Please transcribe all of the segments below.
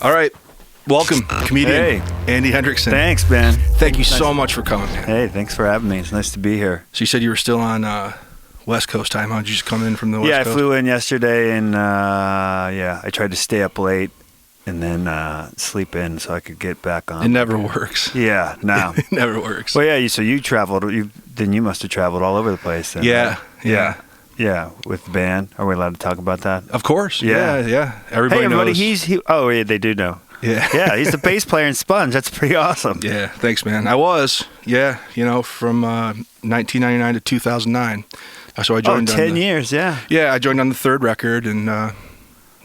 All right. Welcome, comedian Andy Hendrickson. Thanks, man. Thank you so much for coming, man. Hey, thanks for having me. It's nice to be here. So you said you were still on West Coast time. How did you just come in from the West Coast? Yeah, I flew in yesterday, and I tried to stay up late and then sleep in so I could get back on. It never works. Yeah, no. It never works. Well, yeah, so you traveled. Then you must have traveled all over the place. Then, yeah, right? Yeah, with the band. Are we allowed to talk about that? Of course. Yeah. Everybody knows. Oh, yeah, they do know. Yeah. Yeah, he's the bass player in Sponge. That's pretty awesome. Yeah, thanks, man. I was, from 1999 to 2009. So I joined 10 years, yeah. Yeah, I joined on the third record, and I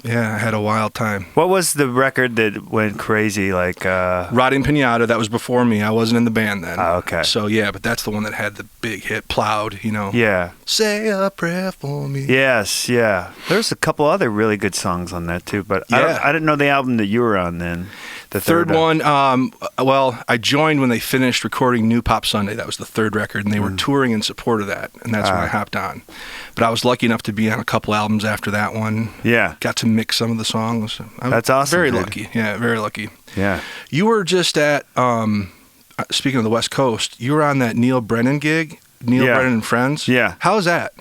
had a wild time. What was the record that went crazy? Rotting Pinata, that was before me. I wasn't in the band then. Oh, okay. So, yeah, but that's the one that had the big hit, Plowed, Yeah. Say a prayer for me. Yes, yeah. There's a couple other really good songs on that, too, but I didn't know the album that you were on then. The third one, I joined when they finished recording New Pop Sunday. That was the third record, and they were touring in support of that, and that's when I hopped on. But I was lucky enough to be on a couple albums after that one. Yeah. Got to mix some of the songs. That's awesome. Very dude. lucky. Yeah, very lucky. Yeah. You were just at, speaking of the West Coast, you were on that Neil Brennan gig, Brennan and Friends. Yeah. How's that?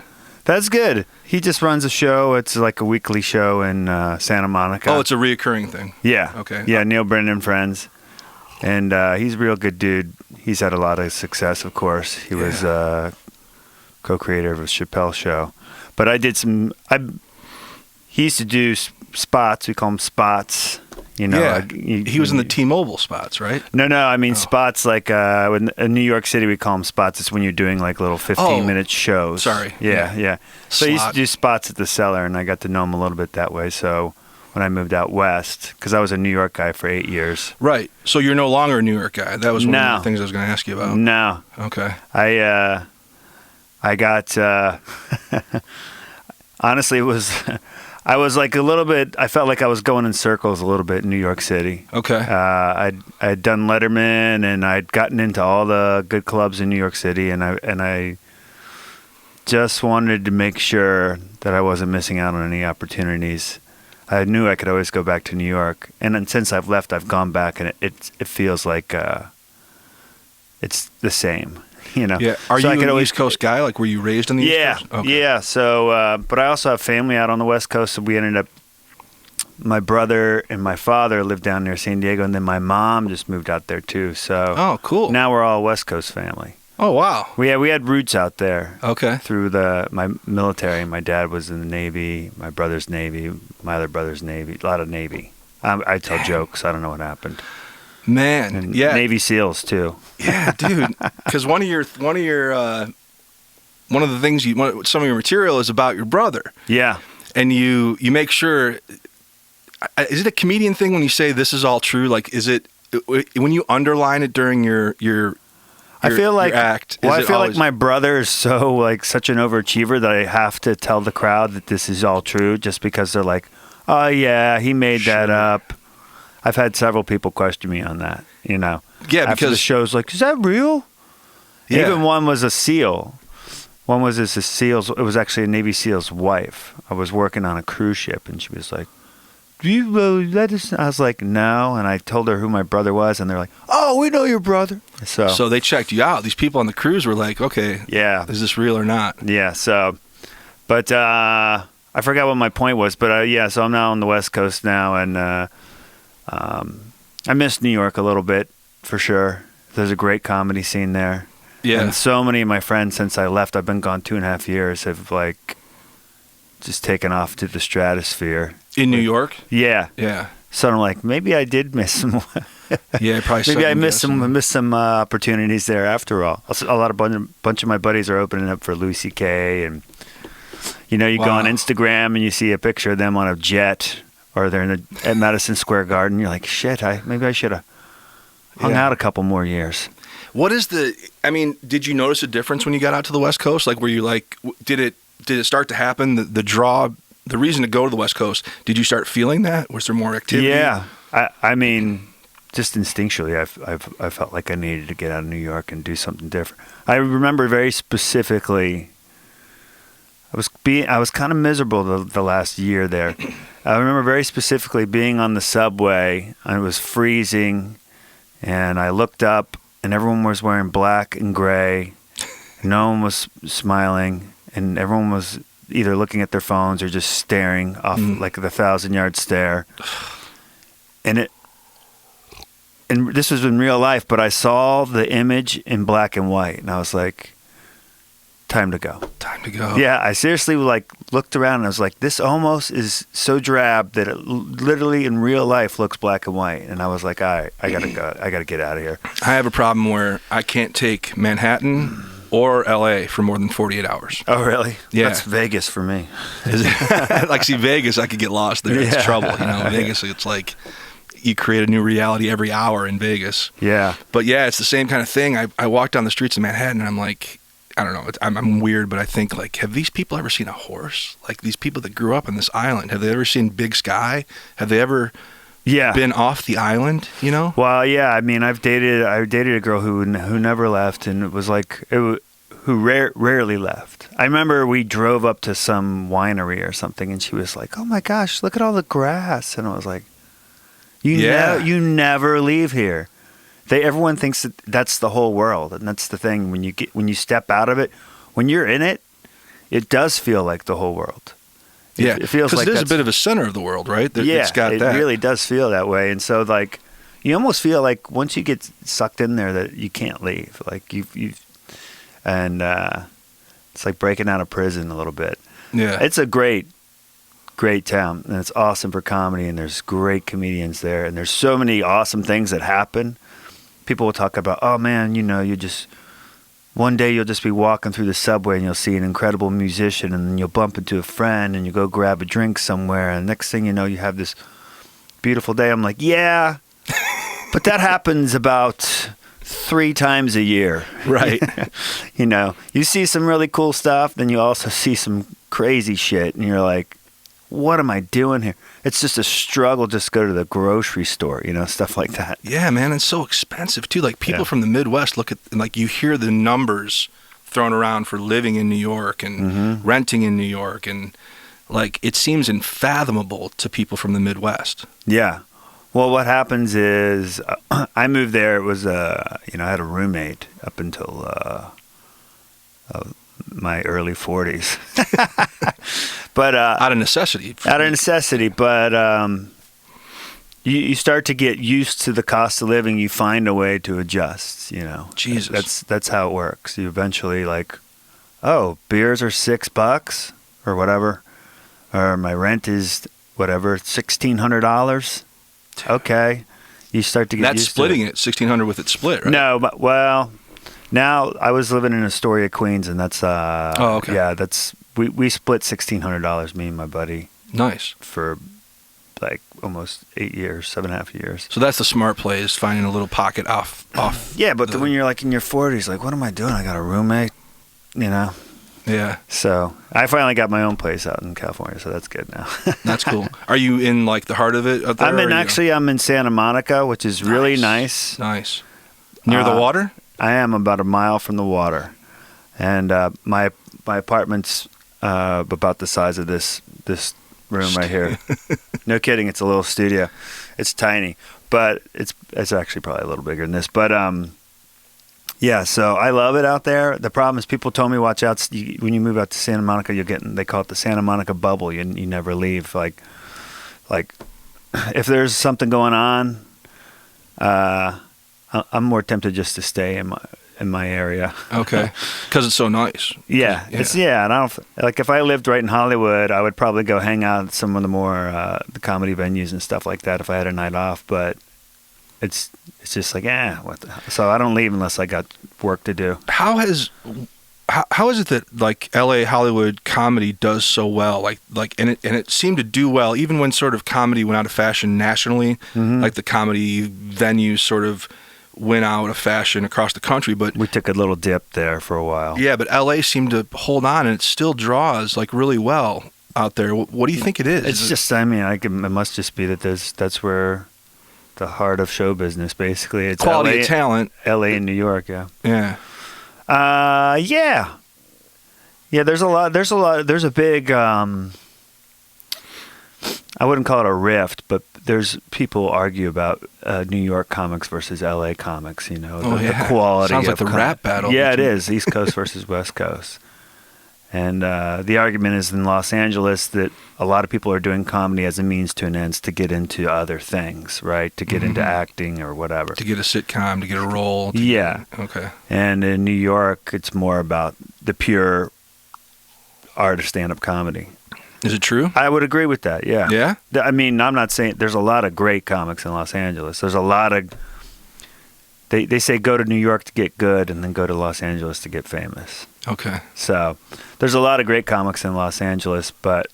That's good. He just runs a show. It's like a weekly show in Santa Monica. Oh, it's a reoccurring thing. Yeah. Okay. Yeah, Neil Brennan and Friends. And he's a real good dude. He's had a lot of success, of course. He was co-creator of a Chappelle show. But I did he used to do spots. We call them spots. He was in the T-Mobile spots, right? No, I mean spots like in New York City we call them spots. It's when you're doing like little 15-minute shows. Sorry. Yeah. So I used to do spots at the Cellar, and I got to know him a little bit that way. So when I moved out west, because I was a New York guy for 8 years. Right. So you're no longer a New York guy. That was one of the things I was going to ask you about. No. Okay. I got honestly, it was. I was like a little bit. I felt like I was going in circles a little bit in New York City. Okay. I'd done Letterman, and I'd gotten into all the good clubs in New York City, and I just wanted to make sure that I wasn't missing out on any opportunities. I knew I could always go back to New York, and then since I've left, I've gone back, and it feels like it's the same. Yeah. Are you an East Coast guy? Like, were you raised on the East Coast? Okay. Yeah. So, but I also have family out on the West Coast, so we ended up. My brother and my father lived down near San Diego, and then my mom just moved out there too. So, oh, cool. Now we're all West Coast family. Oh, wow. We had roots out there. Okay. Through my military. My dad was in the Navy. My brother's Navy. My other brother's Navy. A lot of Navy. I tell jokes. I don't know what happened. Man, and yeah. Navy SEALs too. Yeah, dude. Because some of your material is about your brother. Yeah. And you make sure. Is it a comedian thing when you say this is all true? Like, is it when you underline it during your I feel like act? Well, I feel like my brother is so like such an overachiever that I have to tell the crowd that this is all true, just because they're like, oh yeah, he made that up. I've had several people question me on that, Yeah, after because the show's like, is that real? Yeah. Even one was a SEAL. One was a SEAL's. It was actually a Navy SEAL's wife. I was working on a cruise ship, and she was like, "Do you let us?" I was like, "No," and I told her who my brother was, and they're like, "Oh, we know your brother." So they checked you out. These people on the cruise were like, "Okay, yeah, is this real or not?" Yeah. So, but I forgot what my point was. But yeah, so I'm now on the West Coast now, and. I miss New York a little bit, for sure. There's a great comedy scene there. Yeah. And so many of my friends, since I left, I've been gone 2.5 years, have like just taken off to the stratosphere. In New York? Yeah. Yeah. So I'm like, maybe I did miss some. Yeah, probably. Maybe I missed some opportunities there after all. A bunch of my buddies are opening up for Louis C.K. and you go on Instagram and you see a picture of them on a jet. Or they're at Madison Square Garden. You're like, shit, maybe I should have hung out a couple more years. What is did you notice a difference when you got out to the West Coast? Like, were you like, did it start to happen? The draw, the reason to go to the West Coast, did you start feeling that? Was there more activity? Yeah. I mean, just instinctually, I felt like I needed to get out of New York and do something different. I remember very specifically, I was kind of miserable the last year there. I remember very specifically being on the subway, and it was freezing, and I looked up, and everyone was wearing black and gray. No one was smiling, and everyone was either looking at their phones or just staring off like the 1,000-yard stare. And this was in real life, but I saw the image in black and white, and I was like, time to go. Time to go. Yeah, I seriously looked around and I was like, this almost is so drab that it literally in real life looks black and white. And I was like, all right, I gotta go. I gotta get out of here. I have a problem where I can't take Manhattan or LA for more than 48 hours. Oh, really? Yeah. That's Vegas for me. Like, see, Vegas, I could get lost there. It's trouble. Vegas, it's like you create a new reality every hour in Vegas. Yeah. But yeah, it's the same kind of thing. I walk down the streets of Manhattan and I'm like, I don't know. I'm weird, but I think, like, have these people ever seen a horse? Like, these people that grew up on this island, have they ever seen Big Sky? Have they ever been off the island, Well, yeah. I mean, I dated a girl who never left, and it was like, who rarely left. I remember we drove up to some winery or something, and she was like, oh, my gosh, look at all the grass. And I was like, you never leave here. Everyone thinks that that's the whole world, and that's the thing. When you step out of it, when you're in it, it does feel like the whole world. It feels like it is a bit of a center of the world, right? It really does feel that way. And so, like, you almost feel like once you get sucked in there that you can't leave. Like it's like breaking out of prison a little bit. Yeah, it's a great town, and it's awesome for comedy, and there's great comedians there, and there's so many awesome things that happen. People will talk about, oh man, one day you'll just be walking through the subway and you'll see an incredible musician, and then you'll bump into a friend and you go grab a drink somewhere, and next thing you know, you have this beautiful day. I'm like, yeah, but that happens about 3 times a year. Right. You see some really cool stuff, then you also see some crazy shit, and you're like, what am I doing here? It's just a struggle just to go to the grocery store, stuff like that. Yeah, man, it's so expensive, too. Like, people from the Midwest look at, like, you hear the numbers thrown around for living in New York and renting in New York, and, like, it seems unfathomable to people from the Midwest. Yeah. Well, what happens is I moved there. It was, I had a roommate up until my early 40s. But out of necessity. But you start to get used to the cost of living. You find a way to adjust. Jesus, that's how it works. You eventually beers are $6 or whatever, or my rent is whatever $1,600. Okay, you start to get that's used splitting to it. $1,600 with it split, right? No, but now I was living in Astoria, Queens, and that's okay. Yeah, that's we split $1,600, me and my buddy. Nice. For like almost 8 years, 7.5 years. So that's the smart play, is finding a little pocket off. Yeah, but when you're like in your 40s, like, what am I doing? I got a roommate, Yeah. So I finally got my own place out in California, so that's good now. That's cool. Are you in like the heart of it out there? I'm in Santa Monica, which is really nice. Nice. Near the water? I am about a mile from the water, and my apartment's about the size of this room right here. No kidding, it's a little studio. It's tiny, but it's actually probably a little bigger than this. But yeah, so I love it out there. The problem is people told me, watch out, when you move out to Santa Monica, they call it the Santa Monica bubble. You never leave. Like if there's something going on, I'm more tempted just to stay in my area. Okay, because it's so nice. Yeah. And I don't like, if I lived right in Hollywood, I would probably go hang out at some of the more the comedy venues and stuff like that if I had a night off. But it's just like, so I don't leave unless I got work to do. How is it that like LA Hollywood comedy does so well? And it seemed to do well even when sort of comedy went out of fashion nationally. Mm-hmm. Like the comedy venues sort of went out of fashion across the country, but we took a little dip there for a while. Yeah, but LA seemed to hold on, and it still draws like really well out there. What do you think it is? It's just, it must just be that that's where the heart of show business, basically. It's quality of talent. LA and New York, yeah. Yeah. Yeah. Yeah, there's a lot. There's a big. I wouldn't call it a rift, but there's people argue about New York comics versus LA comics. You know, the quality. Sounds like the rap battle. Yeah, it is East Coast versus West Coast. And the argument is in Los Angeles that a lot of people are doing comedy as a means to an end to get into other things, right? To get into acting or whatever. To get a sitcom, to get a role. Okay. And in New York, it's more about the pure art of stand-up comedy. Is it true? I would agree with that, yeah. Yeah? I mean, I'm not saying... There's a lot of great comics in Los Angeles. There's a lot of... They say go to New York to get good and then go to Los Angeles to get famous. Okay. So there's a lot of great comics in Los Angeles, but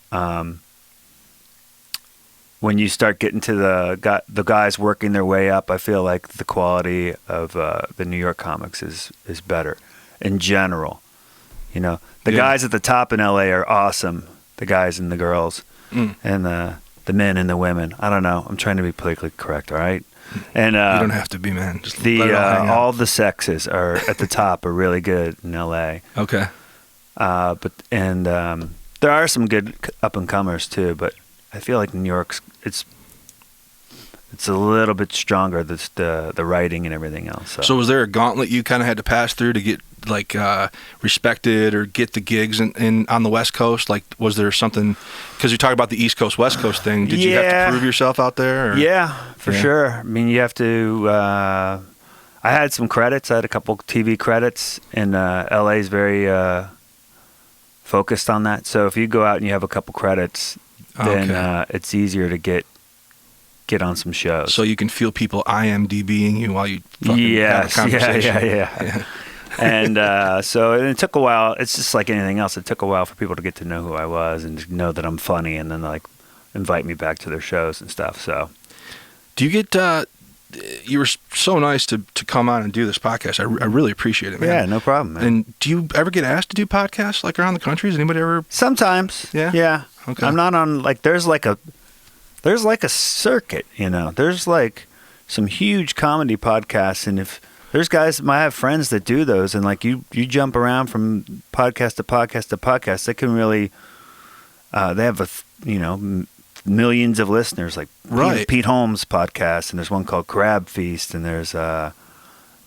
when you start getting to the guys working their way up, I feel like the quality of the New York comics is better in general. You know, the guys at the top in LA are awesome. The guys and the girls and the men and the women. I don't know. I'm trying to be politically correct, all right? And you don't have to be, man. Just all the sexes are at the top are really good in LA. Okay. But there are some good up and comers too, but I feel like New York's it's a little bit stronger, the writing and everything else. So was there a gauntlet you kind of had to pass through to get like respected or get the gigs in on the West Coast? Like, was there something, because you talk about the East Coast West Coast thing, did you have to prove yourself out there? Or? Yeah, for sure. I mean, you have to I had some credits. I had a couple TV credits, and LA is very focused on that. So if you go out and you have a couple credits, then it's easier to get on some shows. So you can feel people IMDbing you while you fucking have a conversation. Yeah. And so it took a while. It's just like anything else. It took a while for people to get to know who I was and to know that I'm funny, and then like invite me back to their shows and stuff. So, do you get? You were so nice to come on and do this podcast. I really appreciate it, man. Yeah, no problem, man. And do you ever get asked to do podcasts like around the country? Has anybody ever? Sometimes. Yeah. Okay. I'm not on like there's like a circuit, you know. There's like some huge comedy podcasts, and if there's guys, I have friends that do those, and like you jump around from podcast to podcast to podcast. They can really, they have millions of listeners. Like Pete Holmes' podcast, and there's one called Crab Feast, and there's The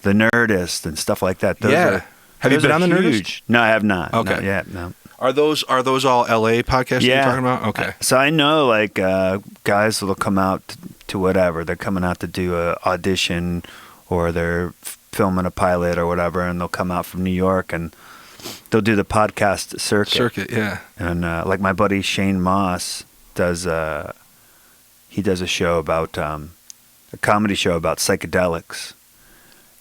Nerdist and stuff like that. Have you been on The Nerdist? No, I have not. Okay. Not yet, no. Are those all LA podcasts you're talking about? Okay. So I know like guys will come out to whatever. They're coming out to do a audition, or they're filming a pilot or whatever, and they'll come out from New York and they'll do the podcast circuit. Yeah. And like my buddy Shane Moss does a show about a comedy show about psychedelics.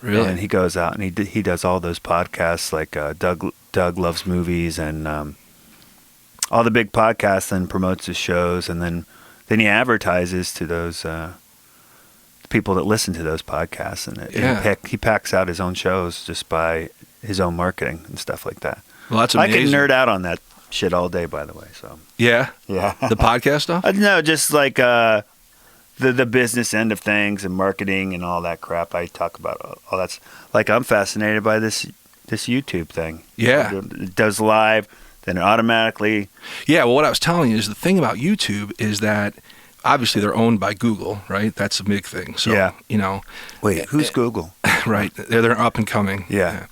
Really? And he goes out and he does all those podcasts like Doug Loves Movies and all the big podcasts, and promotes his shows, and then he advertises to those people that listen to those podcasts, and he packs out his own shows just by his own marketing and stuff like that. Well, that's amazing. I can nerd out on that shit all day, by the way. So yeah. The podcast stuff? No, just like the business end of things and marketing and all that crap. I talk about all that's like I'm fascinated by this YouTube thing. Yeah. It does live, then it automatically. Yeah, well, what I was telling you is the thing about YouTube is that obviously they're owned by Google, right? That's a big thing. So, you know. Wait, who's Google? Right. They're up and coming. Yeah.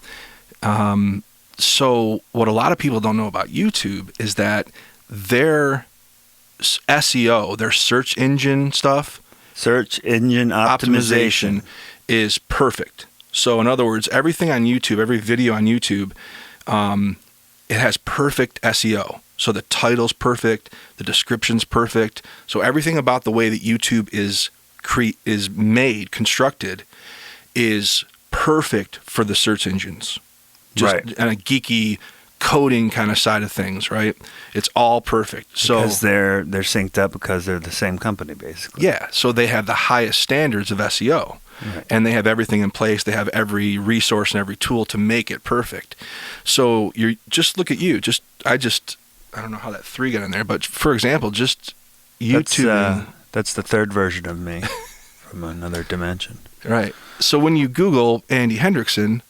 So what a lot of people don't know about YouTube is that their SEO, their search engine stuff, search engine optimization is perfect. So in other words, everything on YouTube, every video on YouTube, it has perfect SEO. So the title's perfect, the description's perfect. So everything about the way that YouTube is constructed is perfect for the search engines. Just on a geeky coding kind of side of things, right? It's all perfect. Because they're synced up because they're the same company, basically. Yeah. So they have the highest standards of SEO. Right. And they have everything in place. They have every resource and every tool to make it perfect. So you just look at you. I don't know how that 3 got in there, but for example, just YouTube. That's the third version of me from another dimension. Right. So when you Google Andy Hendrickson,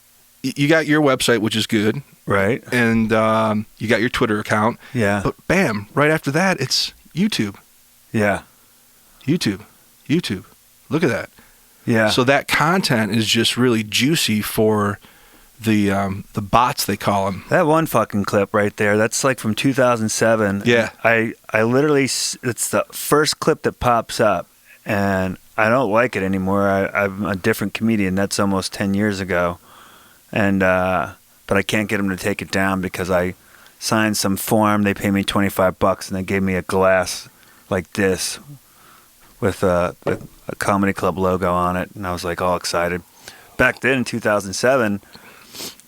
you got your website, which is good. Right. And you got your Twitter account. Yeah. But bam, right after that, it's YouTube. Yeah. YouTube. Look at that. Yeah. So that content is just really juicy for the bots, they call them. That one fucking clip right there, that's like from 2007. Yeah. I literally, it's the first clip that pops up, and I don't like it anymore. I'm a different comedian. That's almost 10 years ago. And, but I can't get them to take it down because I signed some form. They paid me $25 and they gave me a glass like this with a comedy club logo on it. And I was like all excited. Back then in 2007,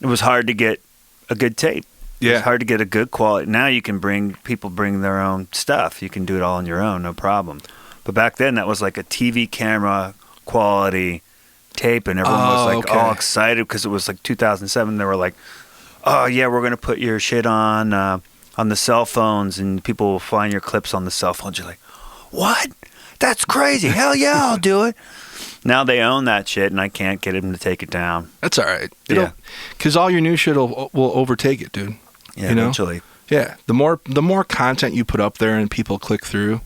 it was hard to get a good tape. Yeah. It's hard to get a good quality. Now you can people bring their own stuff. You can do it all on your own, no problem. But back then that was like a TV camera quality tape, and everyone was like all excited because it was like 2007. They were like, "Oh yeah, we're gonna put your shit on the cell phones, and people will find your clips on the cell phones." You're like, "What? That's crazy! Hell yeah, I'll do it." Now they own that shit, and I can't get them to take it down. That's all right. Yeah, because all your new shit will overtake it, dude. Yeah, eventually. Yeah, the more content you put up there and people click through.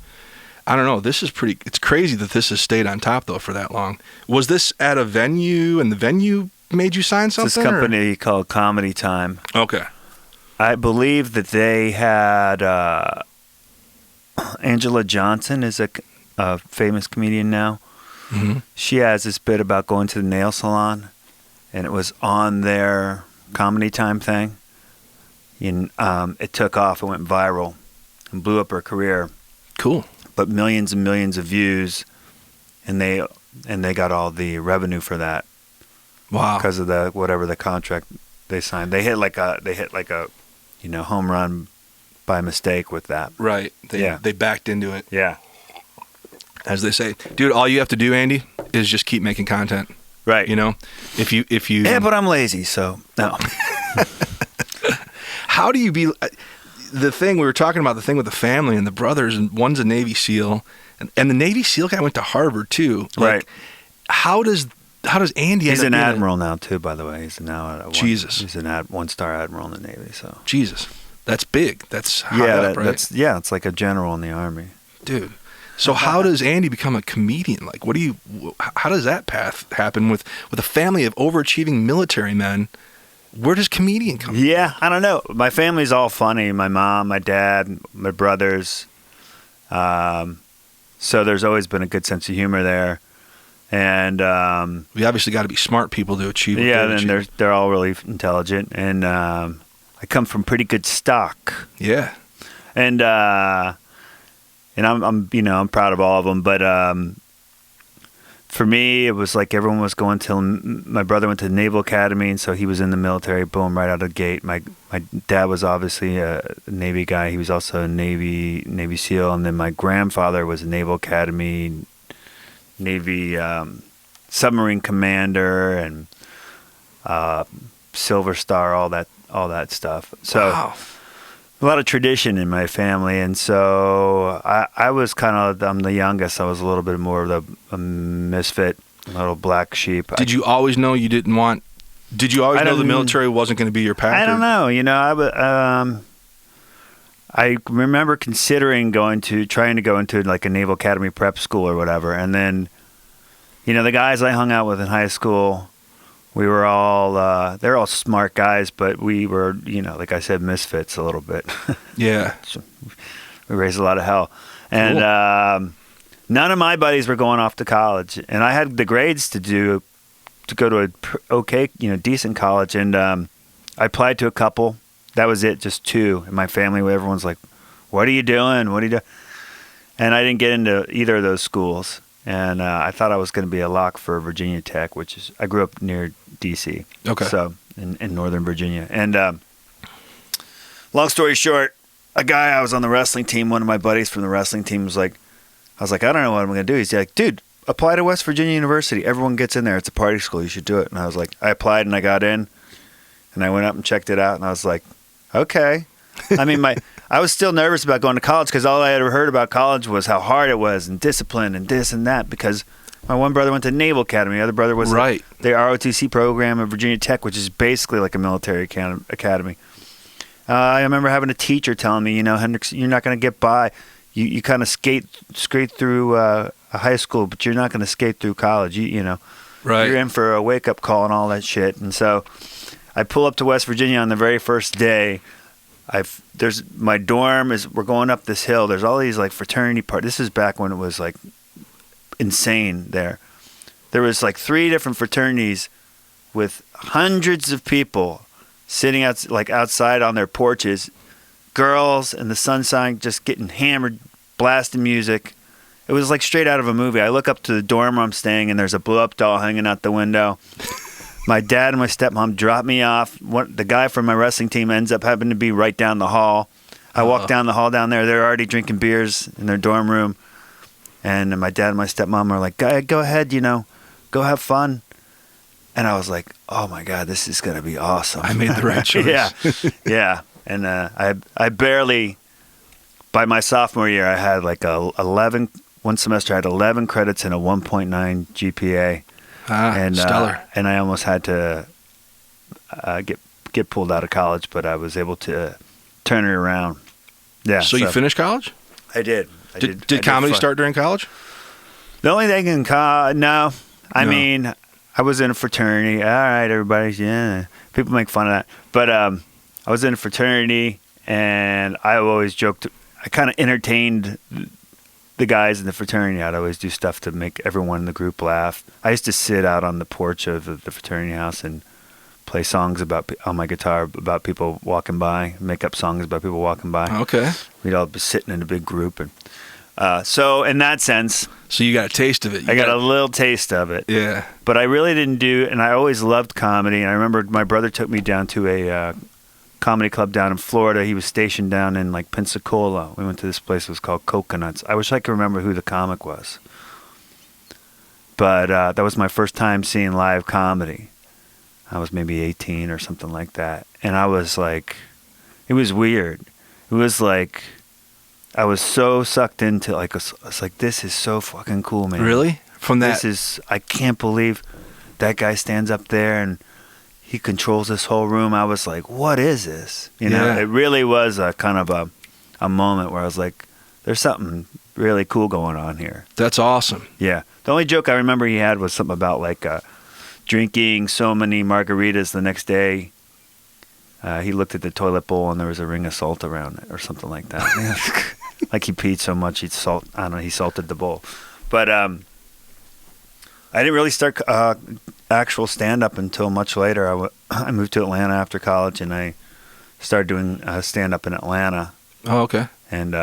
I don't know. It's crazy that this has stayed on top, though, for that long. Was this at a venue, and the venue made you sign something? This company called Comedy Time. Okay. I believe that they had Angela Johnson is a famous comedian now. Mm-hmm. She has this bit about going to the nail salon, and it was on their Comedy Time thing. And it took off. It went viral and blew up her career. Cool. But millions and millions of views, and they got all the revenue for that. Wow! Because of whatever the contract they signed, they hit like a home run by mistake with that. Right. They backed into it. Yeah. As they say, dude. All you have to do, Andy, is just keep making content. Right. You know, if you. Yeah, but I'm lazy, so no. How do you be? The thing we were talking about, the thing with the family and the brothers, and one's a Navy SEAL, and the Navy SEAL guy went to Harvard too. Like, right. How does Andy? He's an admiral now too, by the way. He's now Jesus. He's an one-star admiral in the Navy. So Jesus, that's big. That's high up, right? It's like a general in the Army, dude. So how does Andy become a comedian? Like, how does that path happen with a family of overachieving military men? Where does comedian come from? Yeah, I don't know. My family's all funny. My mom, my dad, my brothers. So there's always been a good sense of humor there. And we obviously got to be smart people to achieve. Yeah, and they're all really intelligent. And I come from pretty good stock. Yeah. And I'm proud of all of them. But for me, it was like everyone was going to. My brother went to the Naval Academy, and so he was in the military. Boom, right out of the gate. My dad was obviously a Navy guy. He was also a Navy SEAL, and then my grandfather was a Naval Academy, Navy submarine commander, and Silver Star, all that stuff. So. Wow. A lot of tradition in my family, and so I was I'm the youngest. I was a little bit more of a misfit, little black sheep. Did you always know you didn't want? Did you always know the military wasn't going to be your path? I don't know. I remember considering trying to go into like a Naval Academy prep school or whatever, and then, the guys I hung out with in high school. We were all, they're all smart guys, but we were, like I said, misfits a little bit. Yeah. We raised a lot of hell. And none of my buddies were going off to college. And I had the grades to go to a decent college. And I applied to a couple. That was it, just two. In my family, everyone's like, what are you doing? What are you doing? And I didn't get into either of those schools. And I thought I was going to be a lock for Virginia Tech, I grew up near D.C. Okay. So in Northern Virginia. And long story short, a guy I was on the wrestling team, one of my buddies from the wrestling team I was like, I don't know what I'm going to do. He's like, dude, apply to West Virginia University. Everyone gets in there. It's a party school. You should do it. And I was like, I applied and I got in. And I went up and checked it out. And I was like, okay. I mean, I was still nervous about going to college because all I had ever heard about college was how hard it was and discipline and this and that because My one brother went to Naval Academy. The other brother was Right. the ROTC program at Virginia Tech, which is basically like a military academy. I remember having a teacher telling me, Hendricks, you're not going to get by. You kind of skate through a high school, but you're not going to skate through college. Right. You're in for a wake-up call and all that shit. And so I pull up to West Virginia on the very first day. There's my dorm we're going up this hill. There's all these like fraternity parties. This is back when it was like insane there. There was like 3 different fraternities with hundreds of people sitting outside on their porches, girls in the sunshine just getting hammered, blasting music. It was like straight out of a movie. I look up to the dorm where I'm staying, and there's a blow-up doll hanging out the window. My dad and my stepmom drop me off. The guy from my wrestling team ends up having to be right down the hall. I walk down the hall down there. They're already drinking beers in their dorm room. And my dad and my stepmom are like, go ahead, go have fun. And I was like, oh, my God, this is going to be awesome. I made the right choice. Yeah. And I barely, by my sophomore year, I had like one semester I had 11 credits and a 1.9 GPA. Stellar. And I almost had to get pulled out of college, but I was able to turn it around. Yeah. So you finished college? I did. Did comedy start during college? The only thing in no. I mean, I was in a fraternity. All right, everybody. Yeah. People make fun of that. But I was in a fraternity, and I always joked. I kind of entertained the guys in the fraternity. I'd always do stuff to make everyone in the group laugh. I used to sit out on the porch of the fraternity house and play songs on my guitar about people walking by, make up songs about people walking by. Okay. We'd all be sitting in a big group. And so in that sense... So you got a taste of it. I got a little taste of it. Yeah. But I really didn't and I always loved comedy. And I remember my brother took me down to a comedy club down in Florida. He was stationed down in like Pensacola. We went to this place. It was called Coconuts. I wish I could remember who the comic was. But that was my first time seeing live comedy. I was maybe 18 or something like that. And I was like, it was weird. It was like, I was so sucked into I was like, this is so fucking cool, man. Really? From that? I can't believe that guy stands up there and he controls this whole room. I was like, what is this? It really was a kind of a moment where I was like, there's something really cool going on here. That's awesome. Yeah. The only joke I remember he had was something about like drinking so many margaritas the next day. He looked at the toilet bowl and there was a ring of salt around it or something like that. Like he peed so much he salted the bowl. But I didn't really start actual stand-up until much later. I moved to Atlanta after college and I started doing stand-up in Atlanta. Oh, okay. And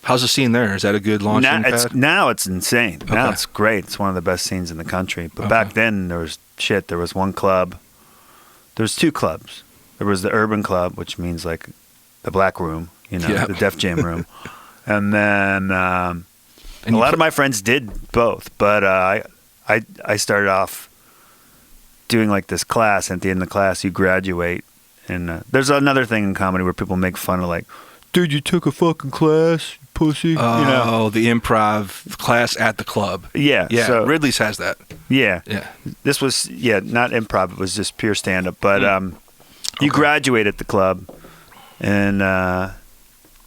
how's the scene there? Is that a good launching pad? Now it's insane. Okay. Now it's great. It's one of the best scenes in the country. But back then there was shit. There was one club. There was 2 clubs. There was the Urban Club, which means like the black room, the Def Jam room. And then a lot of my friends did both. But I started off doing like this class. At the end of the class, you graduate. And there's another thing in comedy where people make fun of like, dude, you took a fucking class, you pussy. Oh, the improv class at the club. Yeah. Yeah, So, Ridley's has that. Yeah. Yeah. This was, not improv. It was just pure stand-up. But you graduate at the club. And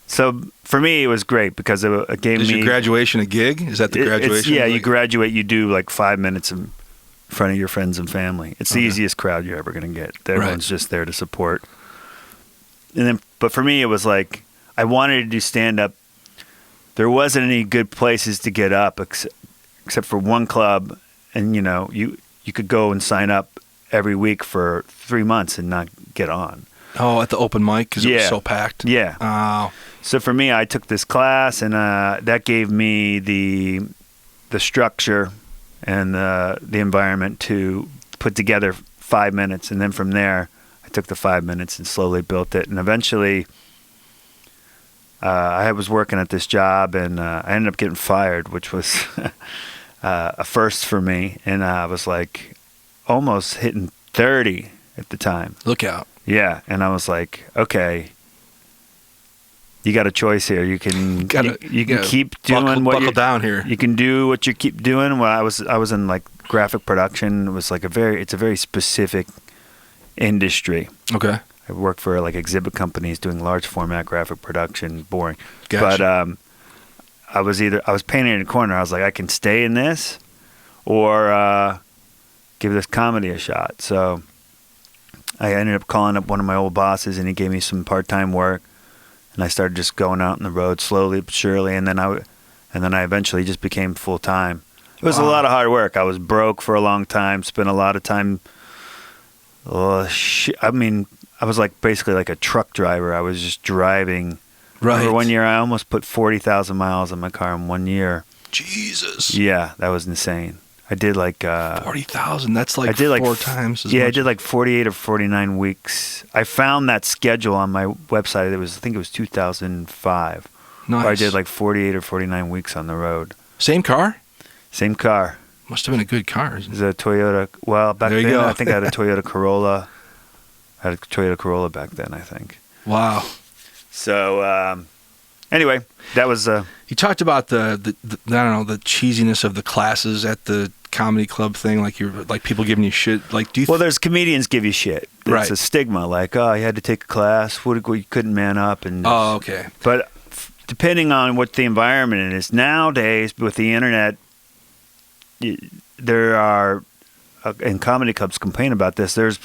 so for me, it was great because it gave me... Is your graduation a gig? Is that the graduation? Yeah, you graduate, you do like 5 minutes in front of your friends and family. It's the easiest crowd you're ever going to get. Everyone's just there to support. And then, but for me, it was like, I wanted to do stand-up. There wasn't any good places to get up except for one club. And, you could go and sign up every week for 3 months and not get on. Oh, at the open mic because it was so packed? Yeah. Oh. So for me, I took this class, and that gave me the structure and the environment to put together 5 minutes. And then from there, I took the 5 minutes and slowly built it. And eventually, I was working at this job, and I ended up getting fired, which was a first for me. And I was like almost hitting 30 at the time. Look out. Yeah. And I was like, okay, you got a choice here. You can keep doing what buckle down here. You can do what you keep doing. Well, I was in like graphic production. It was like it's a very specific industry. Okay. I worked for like exhibit companies doing large format graphic production. Boring. Gotcha. But I was painting in a corner. I was like, I can stay in this, or give this comedy a shot. So I ended up calling up one of my old bosses, and he gave me some part-time work. And I started just going out on the road slowly but surely, and then I eventually just became full-time. It was a lot of hard work. I was broke for a long time, spent a lot of time. I mean, I was like basically like a truck driver. I was just driving. Right. Remember one year I almost put 40,000 miles on my car in 1 year. Jesus. Yeah, that was insane. I did like 40,000. That's like four times as much. I did like 48 or 49 weeks. I found that schedule on my website. I think it was 2005. Nice. Where I did like 48 or 49 weeks on the road. Same car? Same car. Must have been a good car. It was a Toyota. Well, back then I think I had a Toyota Corolla. I had a Toyota Corolla back then, I think. Wow. So anyway, that was. You talked about the I don't know, the cheesiness of the classes at the comedy club thing, like you're like people giving you shit. Like, do you? Well, there's comedians give you shit. It's right. a stigma, like, oh, you had to take a class. You couldn't man up, and oh, okay. But depending on what the environment is nowadays, with the internet, there are, and comedy clubs complain about this. There's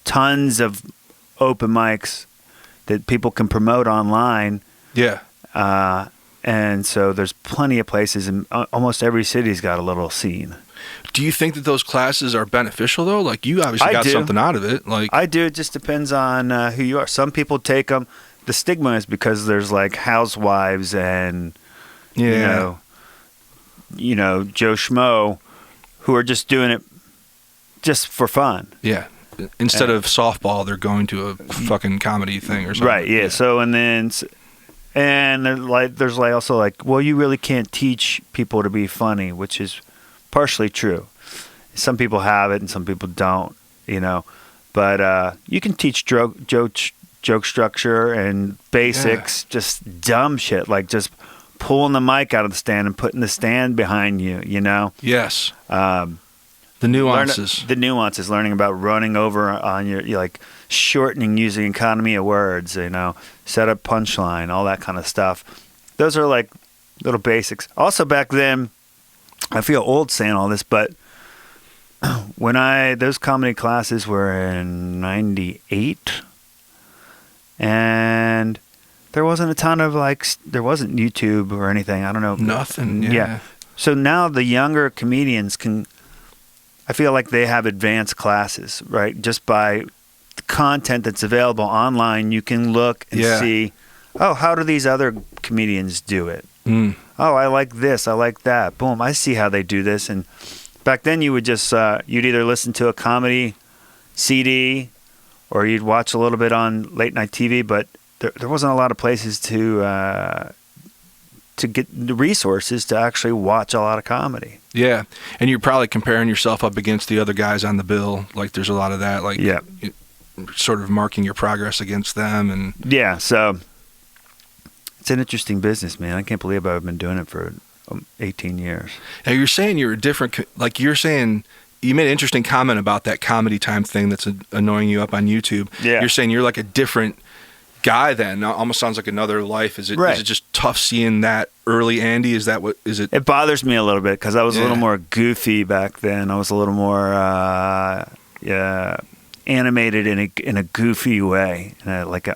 tons of open mics that people can promote online. Yeah. And so there's plenty of places, and almost every city's got a little scene. Do you think that those classes are beneficial though? Like, you obviously got something out of it. Like, I do. It just depends on who you are. Some people take them. The stigma is because there's like housewives and you know Joe Schmo who are just doing it just for fun. Yeah. Instead of softball, they're going to a fucking comedy thing or something. Right. Yeah. So and there's also like, well, you really can't teach people to be funny, which is partially true. Some people have it and some people don't, but you can teach joke structure and basics, just dumb shit, like just pulling the mic out of the stand and putting the stand behind you, Yes. The nuances. Learning about running over on your like shortening using economy of words, set up punchline, all that kind of stuff. Those are like little basics. Also back then, I feel old saying all this, but when those comedy classes were in 98, and there wasn't a ton of there wasn't YouTube or anything. I don't know. Nothing. Yeah. So now the younger comedians I feel like they have advanced classes, right? Just by the content that's available online, you can look and see, oh, how do these other comedians do it? Mm. Oh, I like this, I like that. Boom, I see how they do this. And back then you would just, you'd either listen to a comedy CD or you'd watch a little bit on late night TV, but there wasn't a lot of places to get the resources to actually watch a lot of comedy. Yeah, and you're probably comparing yourself up against the other guys on the bill. Like, there's a lot of that. Like, sort of marking your progress against them. And yeah, so it's an interesting business, man. I can't believe I've been doing it for 18 years. Now, you're saying you're a different. Like, you're saying you made an interesting comment about that comedy time thing that's annoying you up on YouTube. Yeah, you're saying you're like a different guy then. Almost sounds like another life. Is it just tough seeing that early Andy? Is that what is it? It bothers me a little bit because I was a little more goofy back then. I was a little more animated in a goofy way,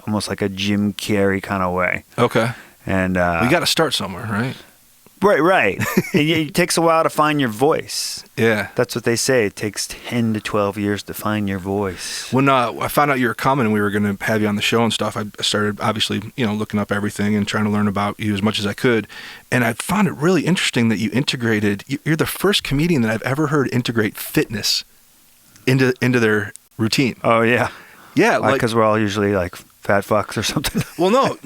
almost like a Jim Carrey kind of way. Okay. And we got to start somewhere, right? Right. And it takes a while to find your voice. Yeah. That's what they say. It takes 10 to 12 years to find your voice. When I found out you were coming and we were going to have you on the show and stuff, I started obviously, looking up everything and trying to learn about you as much as I could. And I found it really interesting that you integrated, you're the first comedian that I've ever heard integrate fitness into their routine. Oh, yeah. Yeah. Because we're all usually like fat fucks or something. Well, no,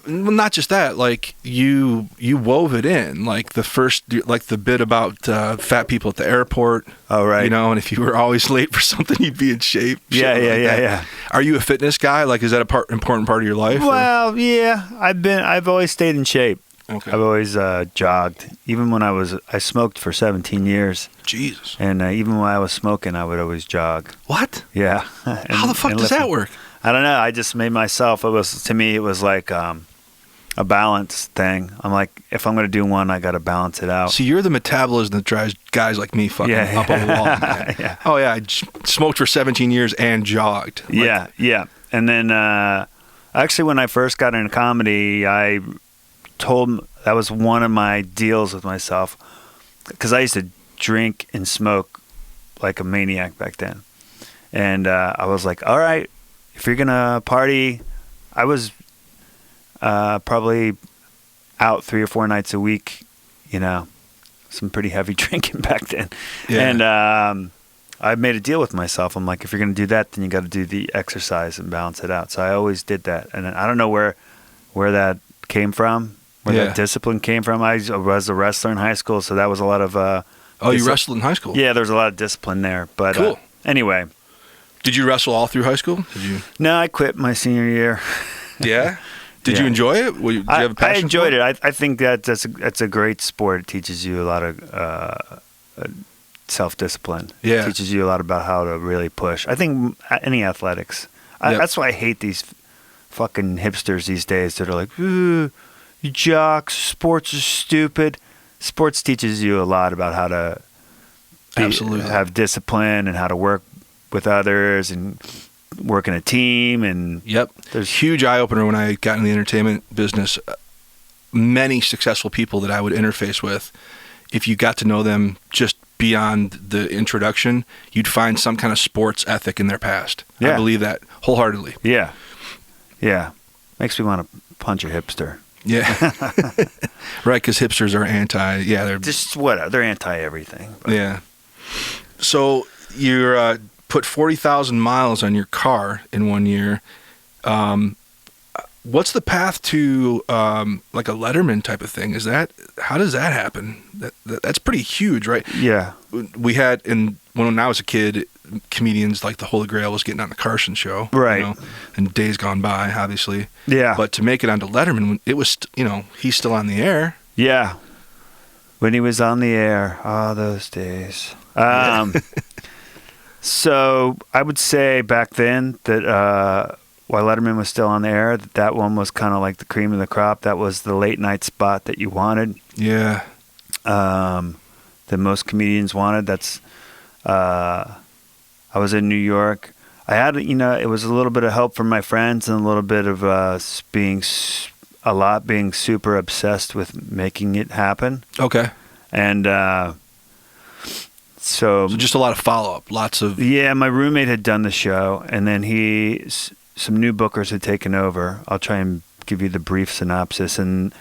not just that. Like you wove it in, like the bit about fat people at the airport. Oh, right. You know, and if you were always late for something, you'd be in shape. Yeah. Are you a fitness guy? Like, is that important part of your life? Well, yeah. I've always stayed in shape. Okay. I've always jogged. Even when I smoked for 17 years. Jesus. And even when I was smoking, I would always jog. What? Yeah. How the fuck does that work? I don't know. I just made myself. To me, it was like a balance thing. I'm like, if I'm going to do one, I got to balance it out. See, you're the metabolism that drives guys like me fucking up on the wall. Yeah. Oh, yeah. I smoked for 17 years and jogged. Like, yeah. And then, actually, when I first got into comedy, I told that was one of my deals with myself, because I used to drink and smoke like a maniac back then. And I was like, all right, if you're going to party, I was probably out 3 or 4 nights a week, some pretty heavy drinking back then. Yeah. And I made a deal with myself. I'm like, if you're going to do that, then you got to do the exercise and balance it out. So I always did that. And I don't know where that came from, where that discipline came from. I was a wrestler in high school, so that was a lot of... you wrestled in high school? Yeah, there's a lot of discipline there. But cool. Anyway. Did you wrestle all through high school? No, I quit my senior year. Yeah? Did you enjoy it? Did you have a passion I enjoyed for it. I think that's a great sport. It teaches you a lot of self-discipline. Yeah. It teaches you a lot about how to really push. I think any athletics. That's why I hate these fucking hipsters these days that are like, ooh, you jocks, sports are stupid. Sports teaches you a lot about how to have discipline and how to work with others and work in a team. And there's huge eye-opener when I got in the entertainment business. Many successful people that I would interface with, if you got to know them just beyond the introduction, you'd find some kind of sports ethic in their past. I believe that wholeheartely. Yeah. Makes me want to punch a hipster. Yeah. Right, because hipsters are they're just whatever. They're anti-everything. But. Yeah. So you're put 40,000 miles on your car in 1 year. What's the path to like a Letterman type of thing? How does that happen? That's pretty huge, right? Yeah. We had when I was a kid, comedians like the Holy Grail was getting on the Carson show, right? And days gone by, obviously. Yeah. But to make it onto Letterman, it was he's still on the air. Yeah. When he was on the air, those days. So I would say back then that while Letterman was still on the air, that one was kind of like the cream of the crop. That was the late night spot that you wanted. Yeah. That most comedians wanted. That's. I was in New York. I had, it was a little bit of help from my friends and a little bit of being super obsessed with making it happen. Okay. And so just a lot of follow-up, lots of... Yeah, my roommate had done the show, and then some new bookers had taken over. I'll try and give you the brief synopsis. And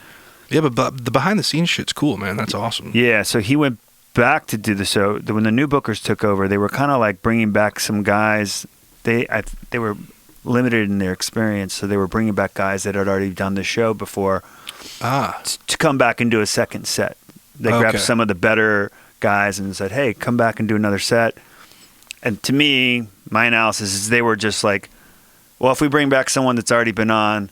yeah, but the behind-the-scenes shit's cool, man. That's awesome. Yeah, so he went back to do the show. When the new bookers took over, they were kind of like bringing back some guys. They were limited in their experience, so they were bringing back guys that had already done the show before to come back and do a second set. They grabbed some of the better guys and said, hey, come back and do another set. And to me, my analysis is they were just like, well, if we bring back someone that's already been on,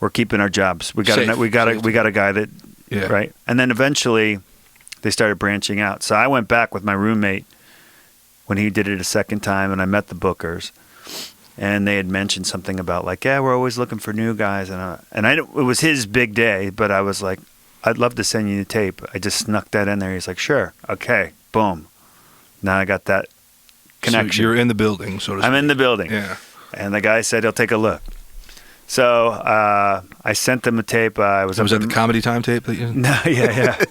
we're keeping our jobs. We got a guy that right. And then eventually they started branching out. So I went back with my roommate when he did it a second time, and I met the bookers, and they had mentioned something about like, yeah, we're always looking for new guys, it was his big day, but I was like, I'd love to send you the tape. I just snuck that in there. He's like, sure, okay, boom. Now I got that connection. So you're in the building, so to speak. I'm in the building. Yeah. And the guy said he'll take a look. So I sent them a tape. Was that the Comedy Time tape that you? No, yeah.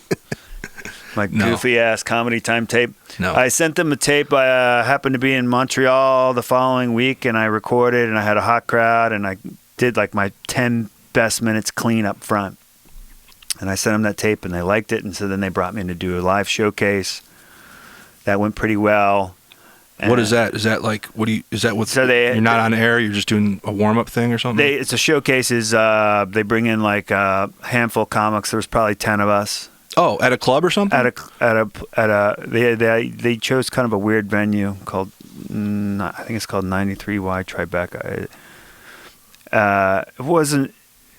My goofy ass Comedy Time tape. No. I sent them a tape. I happened to be in Montreal the following week, and I recorded, and I had a hot crowd, and I did like my 10 best minutes clean up front. And I sent them that tape, and they liked it, and so then they brought me in to do a live showcase. That went pretty well. What is that? Is that like, is that what, So you're not on air, you're just doing a warm-up thing or something? It's a showcase. They bring in like a handful of comics. There was probably 10 of us. Oh, at a club or something? They chose kind of a weird venue called, I think it's called 93Y Tribeca.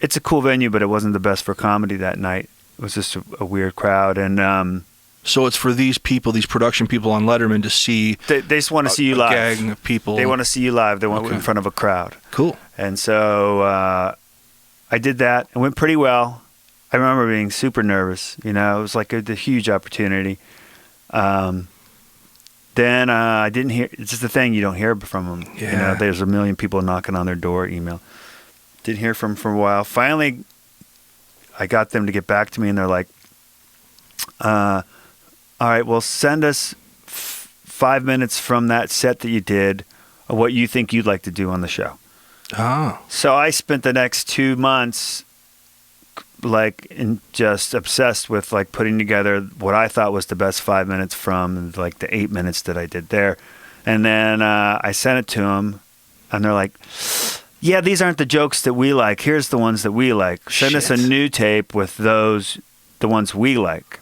It's a cool venue, but it wasn't the best for comedy that night. It was just a weird crowd. And so it's for these people, these production people on Letterman to see. They just want to see you live. Gang of people. They want to see you live. They want in front of a crowd. Cool. And so I did that. It went pretty well. I remember being super nervous. It was like a huge opportunity. Then I didn't hear. It's just the thing, you don't hear from them. Yeah. There's a million people knocking on their door, email. Didn't hear from them for a while. Finally, I got them to get back to me, and they're like, all right, well, send us 5 minutes from that set that you did of what you think you'd like to do on the show. Oh. So I spent the next 2 months just obsessed with like putting together what I thought was the best 5 minutes from like the 8 minutes that I did there. And then I sent it to them, and they're like, yeah, these aren't the jokes that we like. Here's the ones that we like. Send us a new tape with the ones we like.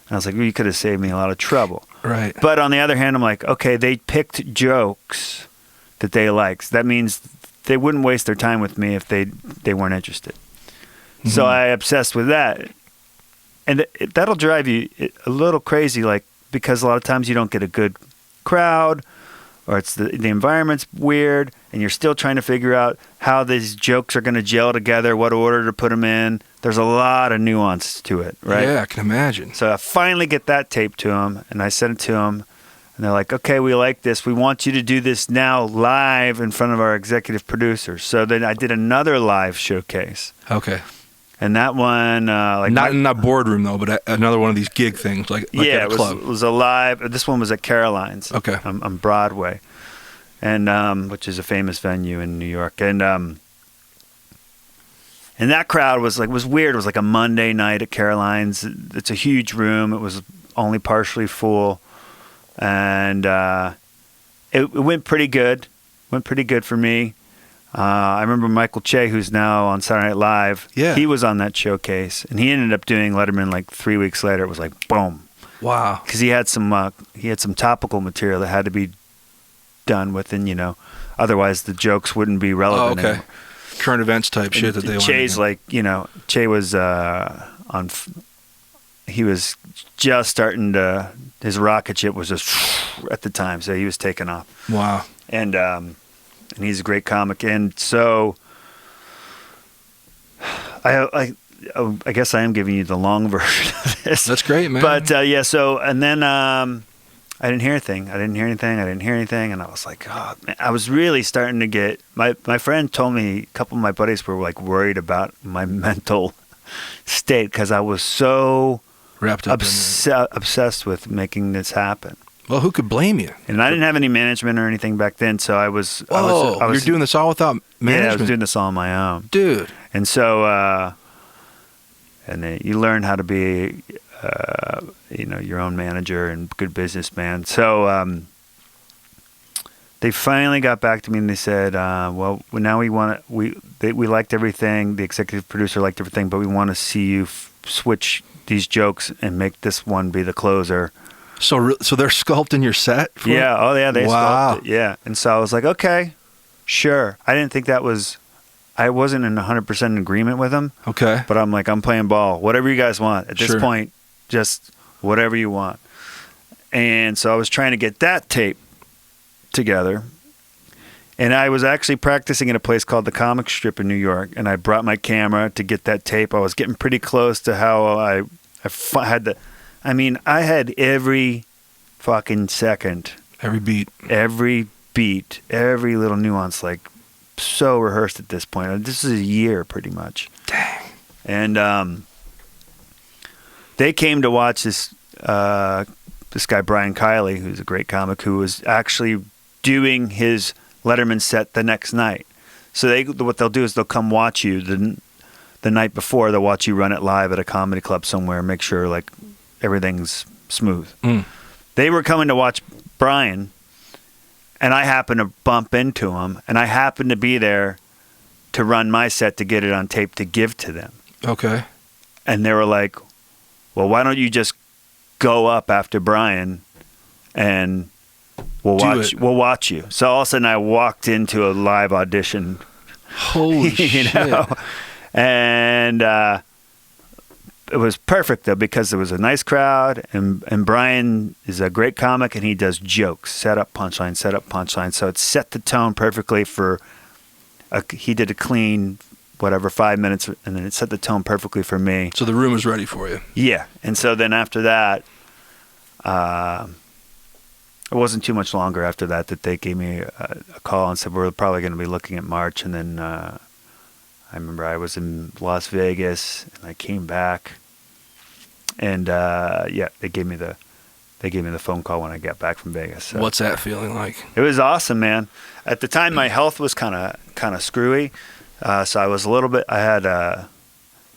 And I was like, well, you could have saved me a lot of trouble. Right. But on the other hand, I'm like, okay, they picked jokes that they liked. That means they wouldn't waste their time with me if they weren't interested. Mm-hmm. So I obsessed with that. And that'll drive you a little crazy, like, because a lot of times you don't get a good crowd, or it's the environment's weird, and you're still trying to figure out how these jokes are going to gel together, what order to put them in. There's a lot of nuance to it, right? Yeah, I can imagine. So I finally get that tape to them, and I sent it to them, and they're like, okay, we like this. We want you to do this now live in front of our executive producers. So then I did another live showcase. Okay. And that one, not in a boardroom though, but another one of these gig things, like at a club. It was a live. This one was at Caroline's. Okay. On Broadway, and which is a famous venue in New York, and that crowd was weird. It was like a Monday night at Caroline's. It's a huge room. It was only partially full, and it went pretty good. Went pretty good for me. I remember Michael Che, who's now on Saturday Night Live. Yeah. He was on that showcase, and he ended up doing Letterman like 3 weeks later. It was like boom. Wow. Because he had some topical material that had to be done within, otherwise the jokes wouldn't be relevant. Oh, okay. Anymore. Current events type shit that they want. Che's like, Che was he was just starting to, his rocket ship was just at the time, so he was taking off. Wow. And he's a great comic, and so I guess I am giving you the long version of this. That's great, man. But so and then I didn't hear anything. And I was like, oh, man. I was really starting to get my friend told me, a couple of my buddies were like worried about my mental state because I was so wrapped up obsessed with making this happen. Well, who could blame you? And I didn't have any management or anything back then, so I was. You're doing this all without management? Yeah, I was doing this all on my own, dude. And so, and then you learn how to be, your own manager and good businessman. So they finally got back to me and they said, "Well, now we liked everything. The executive producer liked everything, but we want to see you switch these jokes and make this one be the closer." So they're sculpting your set? Yeah. Oh, yeah. They wow. sculpted it. Yeah. And so I was like, okay, sure. I didn't think I wasn't in 100% in agreement with them. Okay. But I'm like, I'm playing ball. Whatever you guys want. At this point, just whatever you want. And so I was trying to get that tape together. And I was actually practicing at a place called the Comic Strip in New York. And I brought my camera to get that tape. I was getting pretty close to how I had the... I had every fucking second. Every beat, every little nuance, like, so rehearsed at this point. This is a year, pretty much. Dang. And they came to watch this guy, Brian Kiley, who's a great comic, who was actually doing his Letterman set the next night. So what they'll do is they'll come watch you the night before. They'll watch you run it live at a comedy club somewhere, make sure, like, everything's smooth. They were coming to watch Brian, and I happened to bump into them, and I happened to be there to run my set to get it on tape to give to them. Okay. And they were like, well, why don't you just go up after Brian and we'll watch you. So all of a sudden I walked into a live audition. Holy shit. And it was perfect though, because there was a nice crowd, and Brian is a great comic, and he does jokes, set up punchline. So it set the tone perfectly for he did a clean 5 minutes, and then it set the tone perfectly for me. So the room was ready for you. Yeah. And so then after that, it wasn't too much longer after that they gave me a call and said, we're probably going to be looking at March. And then I remember I was in Las Vegas, and I came back, and they gave me the phone call when I got back from Vegas. So what's that feeling like? it was awesome, man. At the time, my health was kind of screwy, so I was a little bit. I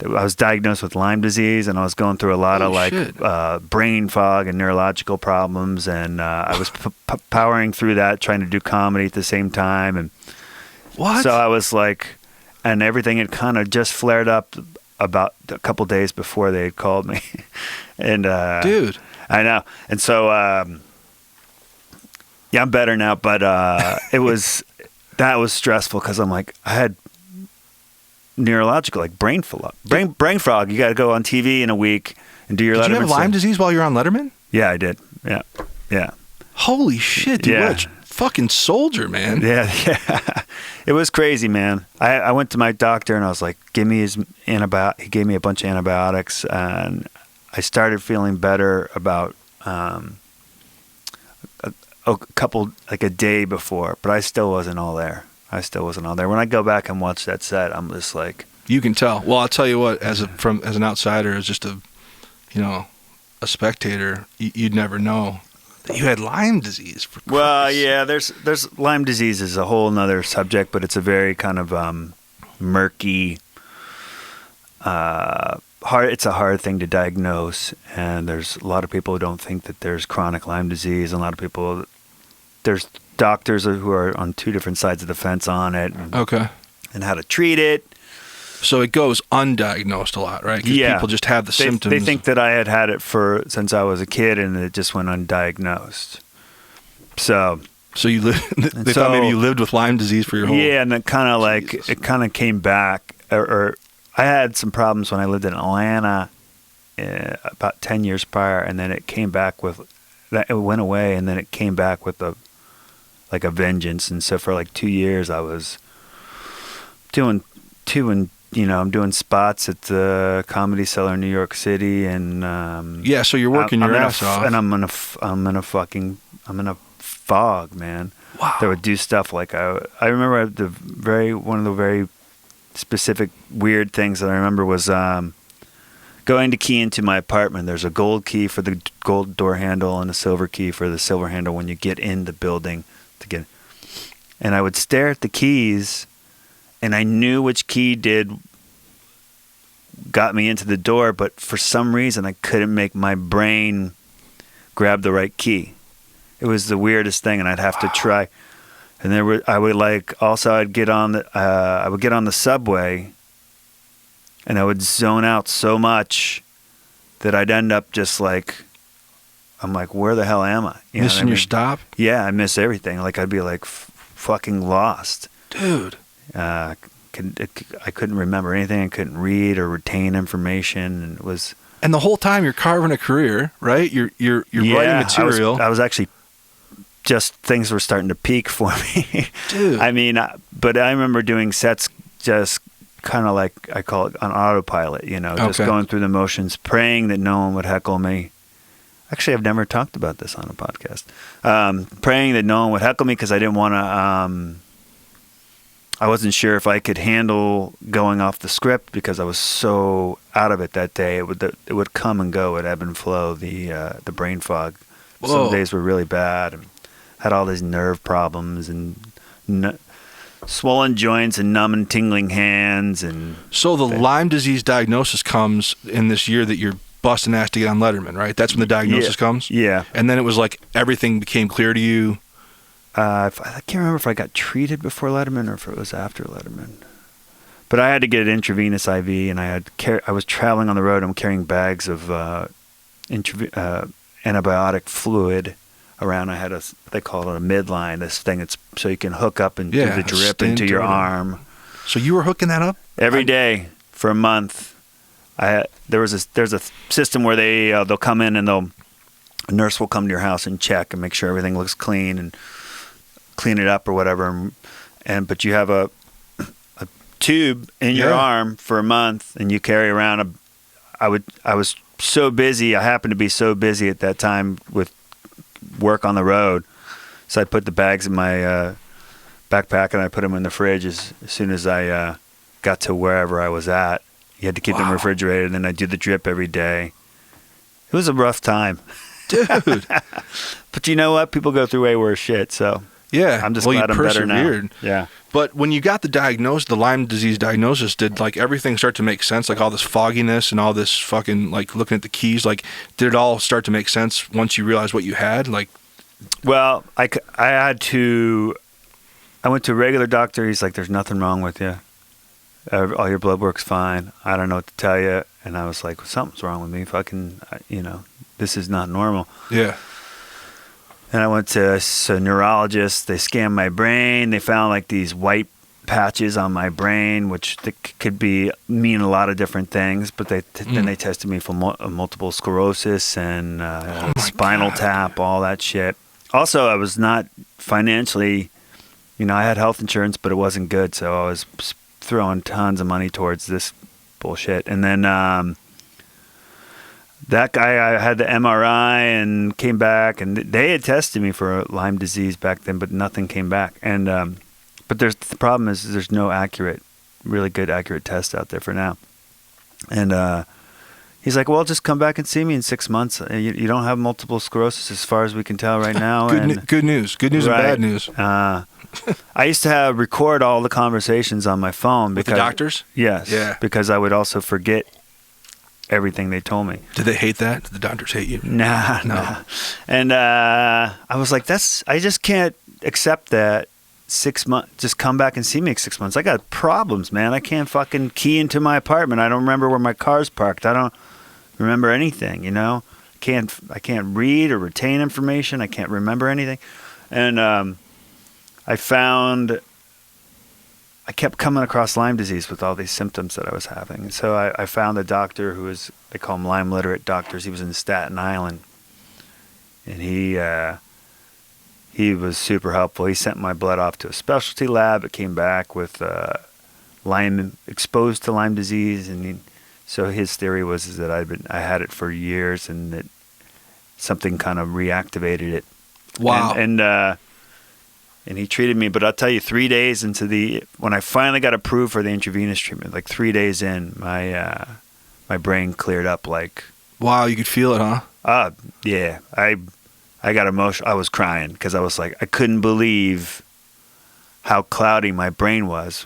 was diagnosed with Lyme disease, and I was going through a lot of brain fog and neurological problems, and I was powering through that, trying to do comedy at the same time, and what? So I was like, and everything had kind of just flared up about a couple days before they had called me, and dude, I know, and so yeah, I'm better now, but that was stressful because I'm like, I had neurological, like brain fog. You got to go on TV in a week and do your Letterman. Did you have Lyme disease while you were on Letterman? Yeah, I did. Yeah. Holy shit, dude! Yeah. What a fucking soldier, man. Yeah. It was crazy, man. I went to my doctor and I was like, give me his antibiotic. He gave me a bunch of antibiotics, and I started feeling better about a day before, but I still wasn't all there. When I go back and watch that set, I'm just like, you can tell. Well, I'll tell you what, as an outsider, as just a spectator, you'd never know that you had Lyme disease. Well, yeah, there's Lyme disease is a whole nother subject, but it's a very kind of murky, hard. It's a hard thing to diagnose, and there's a lot of people who don't think that there's chronic Lyme disease, and a lot of people, there's doctors who are on two different sides of the fence on it. And how to treat it. So it goes undiagnosed a lot, right? 'Cause people just have the symptoms. They think that I had it since I was a kid, and it just went undiagnosed. So you thought maybe you lived with Lyme disease for your whole. Yeah, and it kind of it kind of came back. Or I had some problems when I lived in Atlanta about 10 years prior, and then it came back with that. It went away, and then it came back with a vengeance. And so for like 2 years, I was doing I'm doing spots at the Comedy Cellar in New York City, and so you're working your ass off, and I'm in a fog, man. Wow. That would do stuff like I remember one of the very specific weird things that I remember was going to key into my apartment. There's a gold key for the gold door handle and a silver key for the silver handle when you get in the building and I would stare at the keys, and I knew which key got me into the door, but for some reason I couldn't make my brain grab the right key. It was the weirdest thing, and I'd have to try. And I would get on the subway, and I would zone out so much that I'd end up just like, I'm like, where the hell am I? Missing your stop? Yeah, I miss everything. Like I'd be like fucking lost. Dude. I couldn't remember anything. I couldn't read or retain information, and it was. And the whole time you're carving a career, right? You're writing material. I was actually just things were starting to peak for me. Dude. I mean, but I remember doing sets just kind of like I call it on autopilot. Just going through the motions, praying that no one would heckle me. Actually, I've never talked about this on a podcast. Praying that no one would heckle me because I didn't want to. I wasn't sure if I could handle going off the script because I was so out of it that day. It would come and go. It ebb and flow. The brain fog. Whoa. Some days were really bad, and had all these nerve problems and swollen joints and numb and tingling hands. And so the Lyme disease diagnosis comes in this year that you're busting ass to get on Letterman, right? That's when the diagnosis comes? Yeah. And then it was like everything became clear to you I can't remember if I got treated before Letterman or if it was after Letterman. But I had to get an intravenous IV, and I was traveling on the road. I'm carrying bags of antibiotic fluid around. I had they call it a midline, this thing that's so you can hook up and do the drip into your arm. So you were hooking that up? Every day for a month. There's a system where they'll come in and a nurse will come to your house and check and make sure everything looks clean and clean it up or whatever. But you have a tube in your arm for a month, and you carry around I was so busy. I happened to be so busy at that time with work on the road, so I put the bags in my backpack and I put them in the fridge as soon as I got to wherever I was at. You had to keep them refrigerated, and then I do the drip every day. It was a rough time, dude. But you know what? People go through way worse shit. So yeah, I'm just glad I'm better now. Yeah. But when you got the Lyme disease diagnosis, did like everything start to make sense? Like all this fogginess and all this fucking like looking at the keys, like did it all start to make sense once you realized what you had? Like, well, I went to a regular doctor. He's like, "There's nothing wrong with you. All your blood work's fine. I don't know what to tell you." And I was like, well, something's wrong with me. Fucking, this is not normal. Yeah. And I went to a neurologist. They scanned my brain. They found like these white patches on my brain, which could mean a lot of different things. But then they tested me for multiple sclerosis and spinal tap, all that shit. Also, I was not financially, I had health insurance, but it wasn't good. So I was throwing tons of money towards this bullshit. And then that guy, I had the MRI and came back, and they had tested me for Lyme disease back then, but nothing came back. And but the problem is there's no really good accurate test out there for now. And he's like, well, just come back and see me in 6 months. You don't have multiple sclerosis as far as we can tell right now. Good news right. And bad news. I used to record all the conversations on my phone. With the doctors? Yes. Yeah. Because I would also forget everything they told me. Did they hate that? Did the doctors hate you? Nah. And I was like, I just can't accept that 6 months. Just come back and see me in 6 months. I got problems, man. I can't fucking key into my apartment. I don't remember where my car's parked. I don't remember anything, I can't read or retain information. I can't remember anything. And I kept coming across Lyme disease with all these symptoms that I was having. And so I found a doctor they call them Lyme literate doctors. He was in Staten Island. And he was super helpful. He sent my blood off to a specialty lab. It came back with exposed to Lyme disease. And so his theory was that I had it for years and that something kind of reactivated it. Wow. And he treated me, but I'll tell you, 3 days when I finally got approved for the intravenous treatment, like 3 days in, my brain cleared up. Like, wow, you could feel it, huh? Yeah. I got emotional. I was crying because I was like, I couldn't believe how cloudy my brain was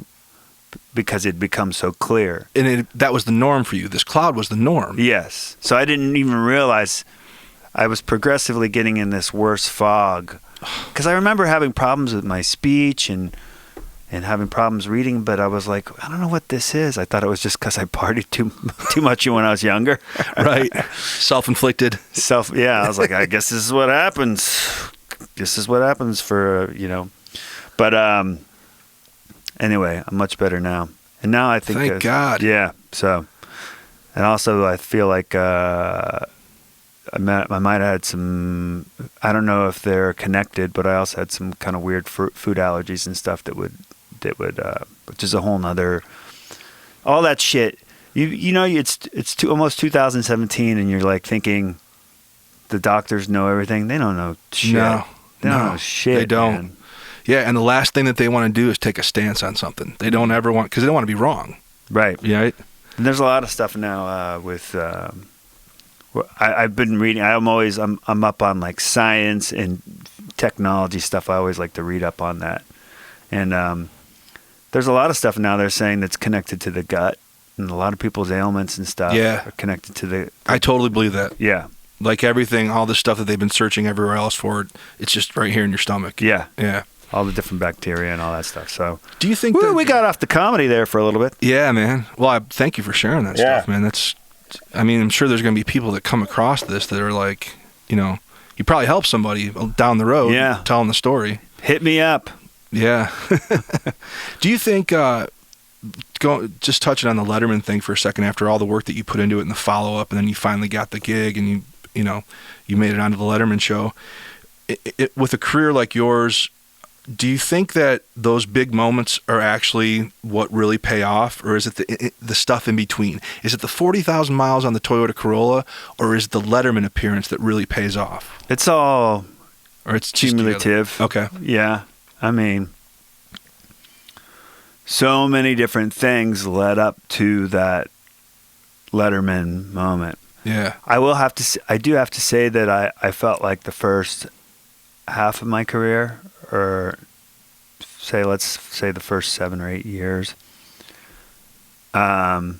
because it'd become so clear. And that was the norm for you. This cloud was the norm. Yes. So I didn't even realize I was progressively getting in this worse fog. Because I remember having problems with my speech and having problems reading, but I was like, I don't know what this is. I thought it was just because I partied too much when I was younger. Right. Self-inflicted. Yeah, I was like, I guess this is what happens. This is what happens for, But anyway, I'm much better now. And now I think... Thank God. Yeah, so... And also I feel like... I might have had some, I don't know if they're connected, but I also had some kind of weird food allergies and stuff that would, which is a whole nother, all that shit. It's almost 2017 and you're like thinking the doctors know everything. They don't know shit. No. They don't know shit. They don't. Man. Yeah. And the last thing that they want to do is take a stance on something. They don't ever want, because they don't want to be wrong. Right. Right. And there's a lot of stuff now with, I've been reading. I'm up on like science and technology stuff. I always like to read up on that. And there's a lot of stuff now they're saying that's connected to the gut, and a lot of people's ailments and stuff are connected to the. I totally believe that. Yeah. Like everything, all the stuff that they've been searching everywhere else for, it's just right here in your stomach. Yeah. Yeah. All the different bacteria and all that stuff. So, do you think we got off the comedy there for a little bit? Yeah, man. Well, thank you for sharing that stuff, man. I'm sure there's going to be people that come across this that are like, you probably help somebody down the road telling the story. Hit me up. Yeah. Do you think, just touching on the Letterman thing for a second, after all the work that you put into it and the follow-up, and then you finally got the gig and you made it onto the Letterman show, with a career like yours, do you think that those big moments are actually what really pay off, or is it the stuff in between? Is it the 40,000 miles on the Toyota Corolla, or is it the Letterman appearance that really pays off? It's all... Or it's cumulative. Okay. Yeah. I mean, so many different things led up to that Letterman moment. Yeah. I do have to say that I felt like the first half of my career, or let's say the first 7 or 8 years, I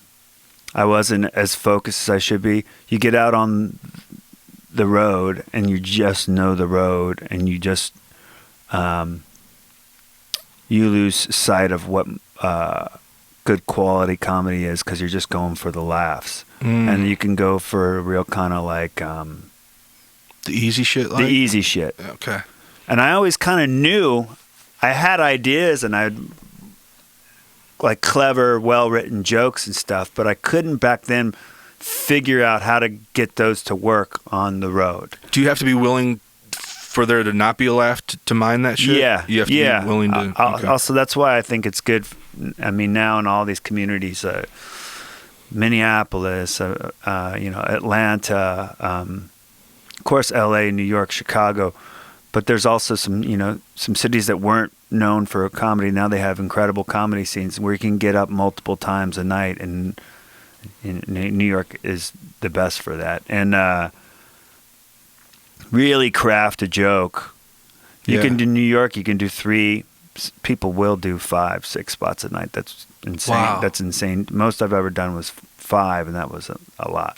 wasn't as focused as I should be. You get out on the road and you just know the road, and you just you lose sight of what good quality comedy is, because you're just going for the laughs. And you can go for a real kind of like the easy shit. The easy shit. Okay. And I always kind of knew I had ideas and I'd like clever, well-written jokes and stuff, but I couldn't back then figure out how to get those to work on the road. Do you have to be willing for there to not be a laugh to mind that shit? Yeah. You have to be willing to... Okay. Also, that's why I think it's good. I mean, now in all these communities, Minneapolis, Atlanta, of course, LA, New York, Chicago, but there's also some cities that weren't known for comedy. Now they have incredible comedy scenes where you can get up multiple times a night, and New York is the best for that. And really craft a joke. You can do New York, you can do 3. People will do 5, 6 spots a night. That's insane. Wow. That's insane. Most I've ever done was 5, and that was a lot.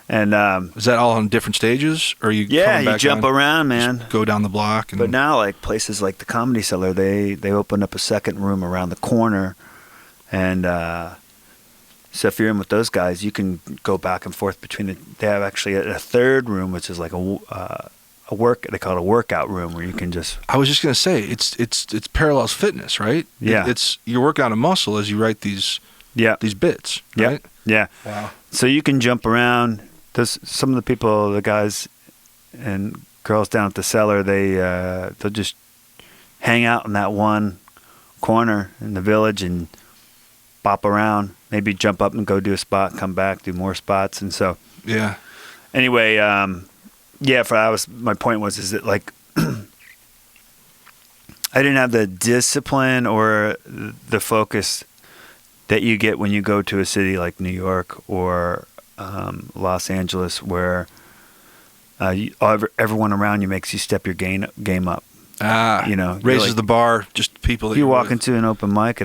And is that all on different stages, or you? Yeah, you jump around, man. Just go down the block. But now, like places like the Comedy Cellar, they opened up a second room around the corner, and so if you're in with those guys, you can go back and forth between They have actually a third room, which is like they call it a workout room, where you can just... I was just gonna say it's Parallels Fitness, right? Yeah. You're working on a muscle as you write these bits, right? Yeah. Wow. So you can jump around. There's some of the people, the guys and girls down at the Cellar, they'll just hang out in that one corner in the Village and bop around, maybe jump up and go do a spot, come back, do more spots. And so anyway, my point was that like I didn't have the discipline or the focus that you get when you go to a city like New York or Los Angeles, where everyone around you makes you step your game up. Raises like, the bar. Just people that you walk into an open mic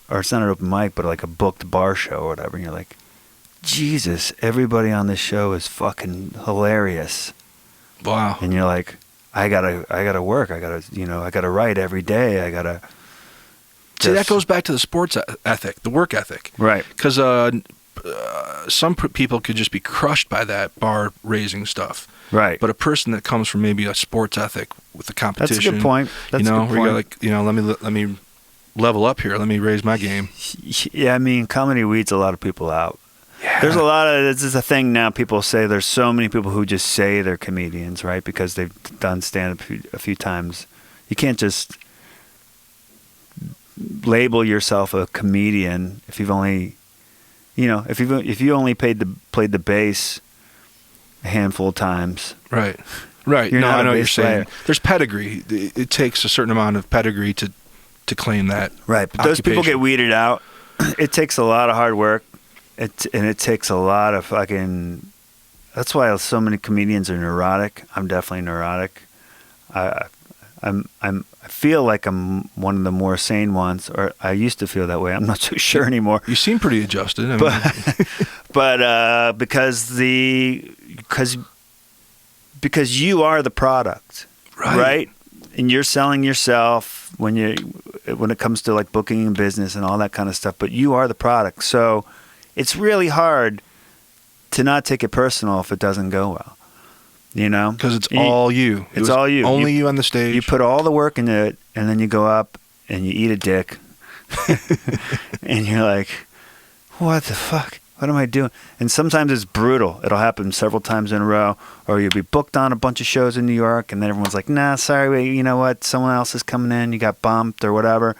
or it's not an open mic, but like a booked bar show or whatever, and you're like, Jesus, everybody on this show is fucking hilarious. Wow. And you're like, I gotta work. I gotta write every day. I gotta. See, that goes back to the sports ethic, the work ethic. Right. Because some people could just be crushed by that bar raising stuff. Right. But a person that comes from maybe a sports ethic with the competition. That's a good point. Where you're like, let me level up here. Let me raise my game. Yeah, I mean, comedy weeds a lot of people out. Yeah. There's this is a thing now. People say there's so many people who just say they're comedians, right? Because they've done stand-up a few times. You can't just label yourself a comedian if you've only, if you only played the bass a handful of times. Right. Right. You're not I know what you're player. saying. There's pedigree. It takes a certain amount of pedigree to claim that. Right. But those people get weeded out. It takes a lot of hard work. It takes a lot of fucking. That's why so many comedians are neurotic. I'm definitely neurotic. I feel like I'm one of the more sane ones, or I used to feel that way. I'm not so sure anymore. You seem pretty adjusted. But because because you are the product, right? And you're selling yourself when it comes to like booking and business and all that kind of stuff. But you are the product, so it's really hard to not take it personal if it doesn't go well. You know, because it's all you. It's all you. Only you on the stage. You put all the work into it, and then you go up and you eat a dick, and you're like, "What the fuck? What am I doing?" And sometimes it's brutal. It'll happen several times in a row, or you'll be booked on a bunch of shows in New York, and then everyone's like, "Nah, sorry, wait, you know what? Someone else is coming in. You got bumped or whatever,"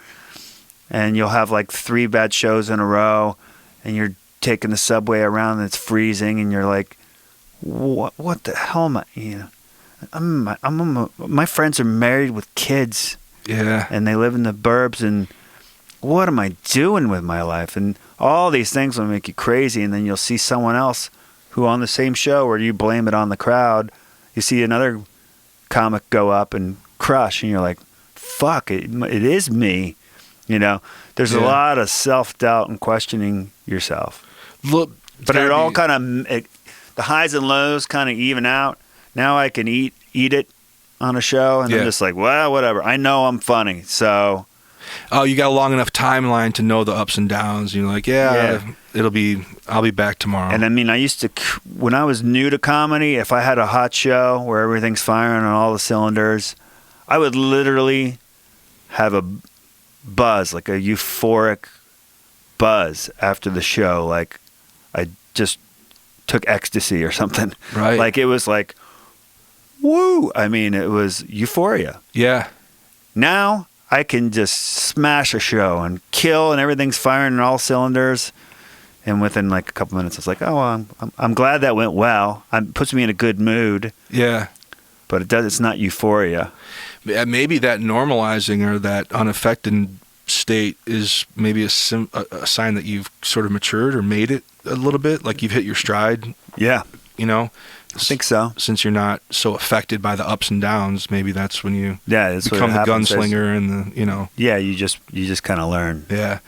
and you'll have like 3 bad shows in a row, and you're taking the subway around, and it's freezing, and you're like, What the hell am I? You know, my friends are married with kids. Yeah. And they live in the burbs, and what am I doing with my life? And all these things will make you crazy, and then you'll see someone else who on the same show where you blame it on the crowd, you see another comic go up and crush, and you're like, fuck, it is me. You know, there's a lot of self-doubt and questioning yourself. Look, but it all kind of... The highs and lows kind of even out. Now I can eat it on a show, and I'm just like, well, whatever. I know I'm funny, so. Oh, you got a long enough timeline to know the ups and downs. You're like, I'll be back tomorrow. And I mean, I used to, when I was new to comedy, if I had a hot show where everything's firing on all the cylinders, I would literally have a buzz, like a euphoric buzz after the show. Like I just took ecstasy or something. Right. Like it was like, woo. I mean, it was euphoria. Yeah. Now I can just smash a show and kill, and everything's firing on all cylinders. And within like a couple minutes, it's like, oh, well, I'm glad that went well. It puts me in a good mood. Yeah. But it's not euphoria. Maybe that normalizing or that unaffected state is maybe a sign that you've sort of matured or made it a little bit, like you've hit your stride. Yeah. You know? I think so. Since you're not so affected by the ups and downs, maybe that's when you that's become the gunslinger and the, you know. Yeah, you just kind of learn. Yeah.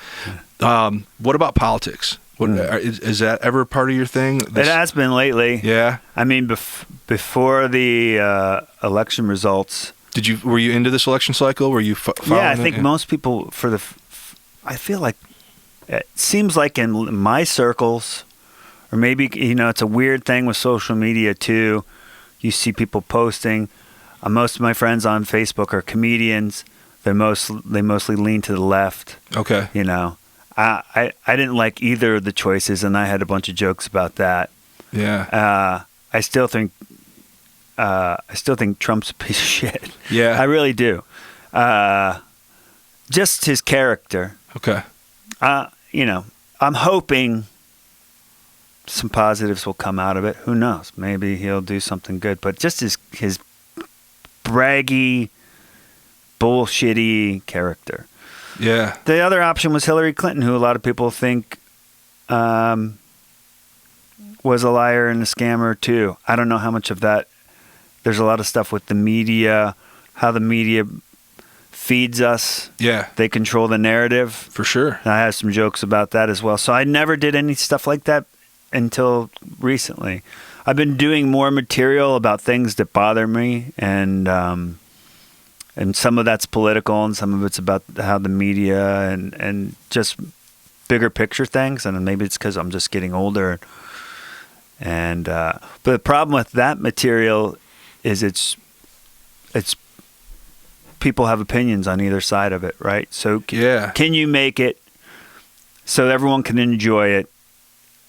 What about politics? Is that ever part of your thing? It has been lately. Yeah. I mean, before the election results. Were you into this election cycle? Were you following I think most people I feel like it seems like in my circles, or maybe, you know, it's a weird thing with social media too. You see people posting. Most of my friends on Facebook are comedians. They mostly lean to the left. Okay. You know, I didn't like either of the choices, and I had a bunch of jokes about that. Yeah. I still think Trump's a piece of shit. Yeah. I really do. Just his character. Okay. You know, I'm hoping some positives will come out of it. Who knows? Maybe he'll do something good. But just his braggy, bullshitty character. Yeah. The other option was Hillary Clinton, who a lot of people think was a liar and a scammer too. I don't know how much of that. There's a lot of stuff with the media, how the media feeds us. Yeah. They control the narrative. For sure. And I have some jokes about that as well. So I never did any stuff like that until recently. I've been doing more material about things that bother me, and some of that's political, and some of it's about how the media and just bigger picture things. And maybe it's because I'm just getting older. And but the problem with that material is it's people have opinions on either side of it, right? So can you make it so everyone can enjoy it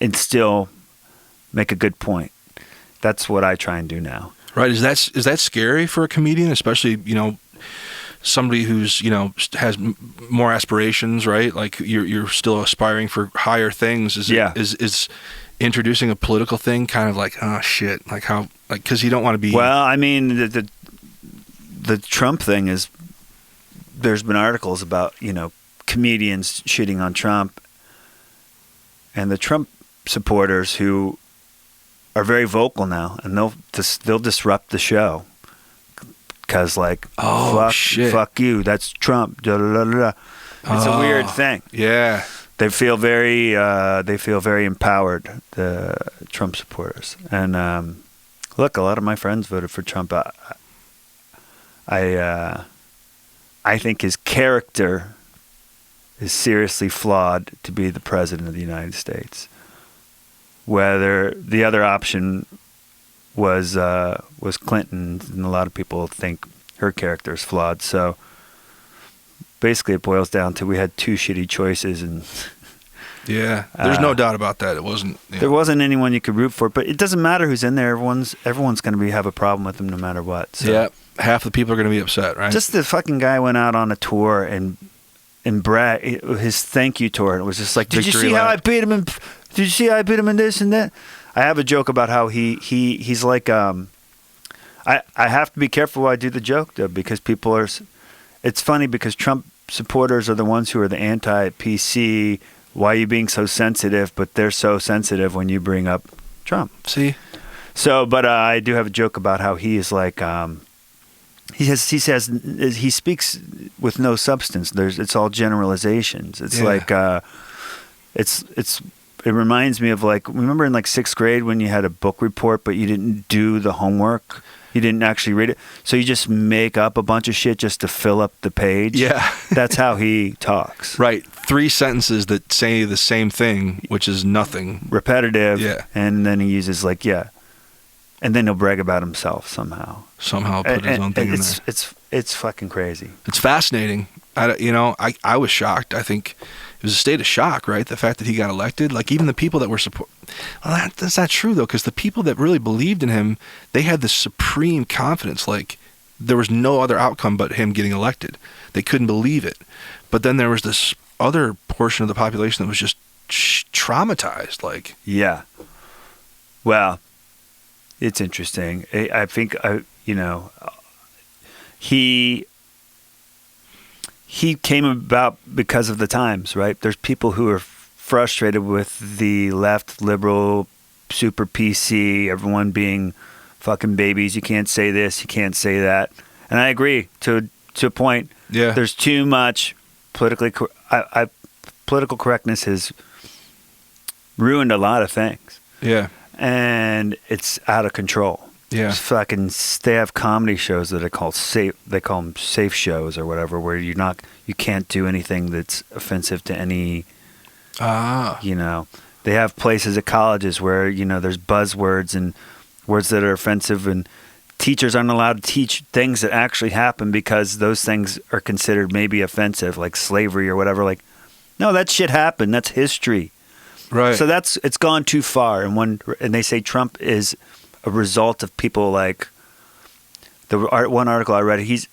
and still make a good point? That's what I try and do now. Right. Is that scary for a comedian, especially, you know, somebody who's, you know, has more aspirations, right? Like you're still aspiring for higher things. Is introducing a political thing kind of like, oh shit, like how, like, because you don't want to be. Well, I mean, the Trump thing is, there's been articles about, you know, comedians shitting on Trump, and the Trump supporters who are very vocal now, and they'll disrupt the show because, like, fuck you, that's Trump. Da, da, da, da. It's a weird thing. Yeah. They feel very empowered, the Trump supporters, and Look, a lot of my friends voted for Trump. I think his character is seriously flawed to be the president of the United States. Whether the other option was Clinton, and a lot of people think her character is flawed. So basically, it boils down to we had two shitty choices, and yeah, there's no doubt about that. It wasn't. There wasn't anyone you could root for, but it doesn't matter who's in there. Everyone's going to have a problem with them no matter what. So. Yeah, half the people are going to be upset, right? Just the fucking guy went out on a tour and brag his thank you tour. And it was just like, did you see how I beat him? Did you see how I beat him in this and that? I have a joke about how he's like. I have to be careful when I do the joke though, because people are. It's funny because Trump supporters are the ones who are the anti-PC. Why are you being so sensitive? But they're so sensitive when you bring up Trump. See? So, but I do have a joke about how he is like, he speaks with no substance. It's all generalizations. It's like, it reminds me of like, remember in like 6th grade when you had a book report, but you didn't do the homework? You didn't actually read it. So you just make up a bunch of shit just to fill up the page. Yeah. That's how he talks. Right. 3 sentences that say the same thing, which is nothing. Repetitive. Yeah. And then he uses like, and then he'll brag about himself somehow. Somehow put his own thing in there. It's fucking crazy. It's fascinating. I was shocked. I think it was a state of shock, right? The fact that he got elected. Like even the people that were well, that's not true though, because the people that really believed in him, they had this supreme confidence. Like there was no other outcome but him getting elected. They couldn't believe it. But then there was this other portion of the population that was just traumatized. Like well, it's interesting. I think he came about because of the times, right? There's people who are frustrated with the left, liberal, super PC, everyone being fucking babies. You can't say this, you can't say that. And I agree to a point. Yeah. There's too much political correctness has ruined a lot of things. Yeah. And it's out of control. Yeah. They have comedy shows that are called safe. They call them safe shows or whatever, where you can't do anything that's offensive to any. They have places at colleges where there's buzzwords and words that are offensive, and teachers aren't allowed to teach things that actually happen because those things are considered maybe offensive, like slavery or whatever. Like, no, that shit happened. That's history. Right. So it's gone too far, and they say Trump is a result of people like one article I read. He's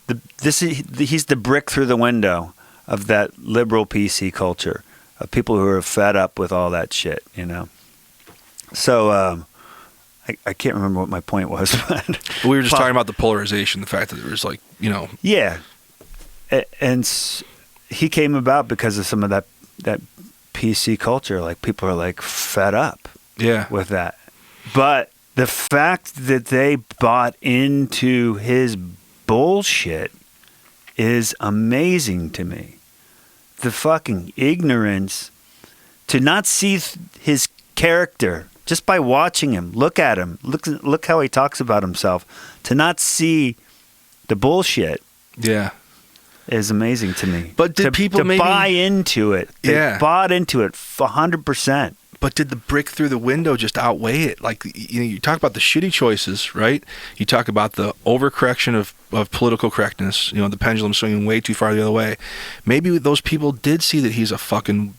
the brick through the window of that liberal PC culture of people who are fed up with all that shit. So I can't remember what my point was. But we were just talking about the polarization, the fact that there was like yeah, and he came about because of some of that PC culture. Like people are like fed up. Yeah. With that. But the fact that they bought into his bullshit is amazing to me. The fucking ignorance to not see his character just by watching him. Look at him. Look how he talks about himself. To not see the bullshit. Yeah. Is amazing to me. But did people maybe buy into it? They bought into it 100%. But did the brick through the window just outweigh it? Like, you talk about the shitty choices, right? You talk about the overcorrection of political correctness, the pendulum swinging way too far the other way. Maybe those people did see that he's a fucking,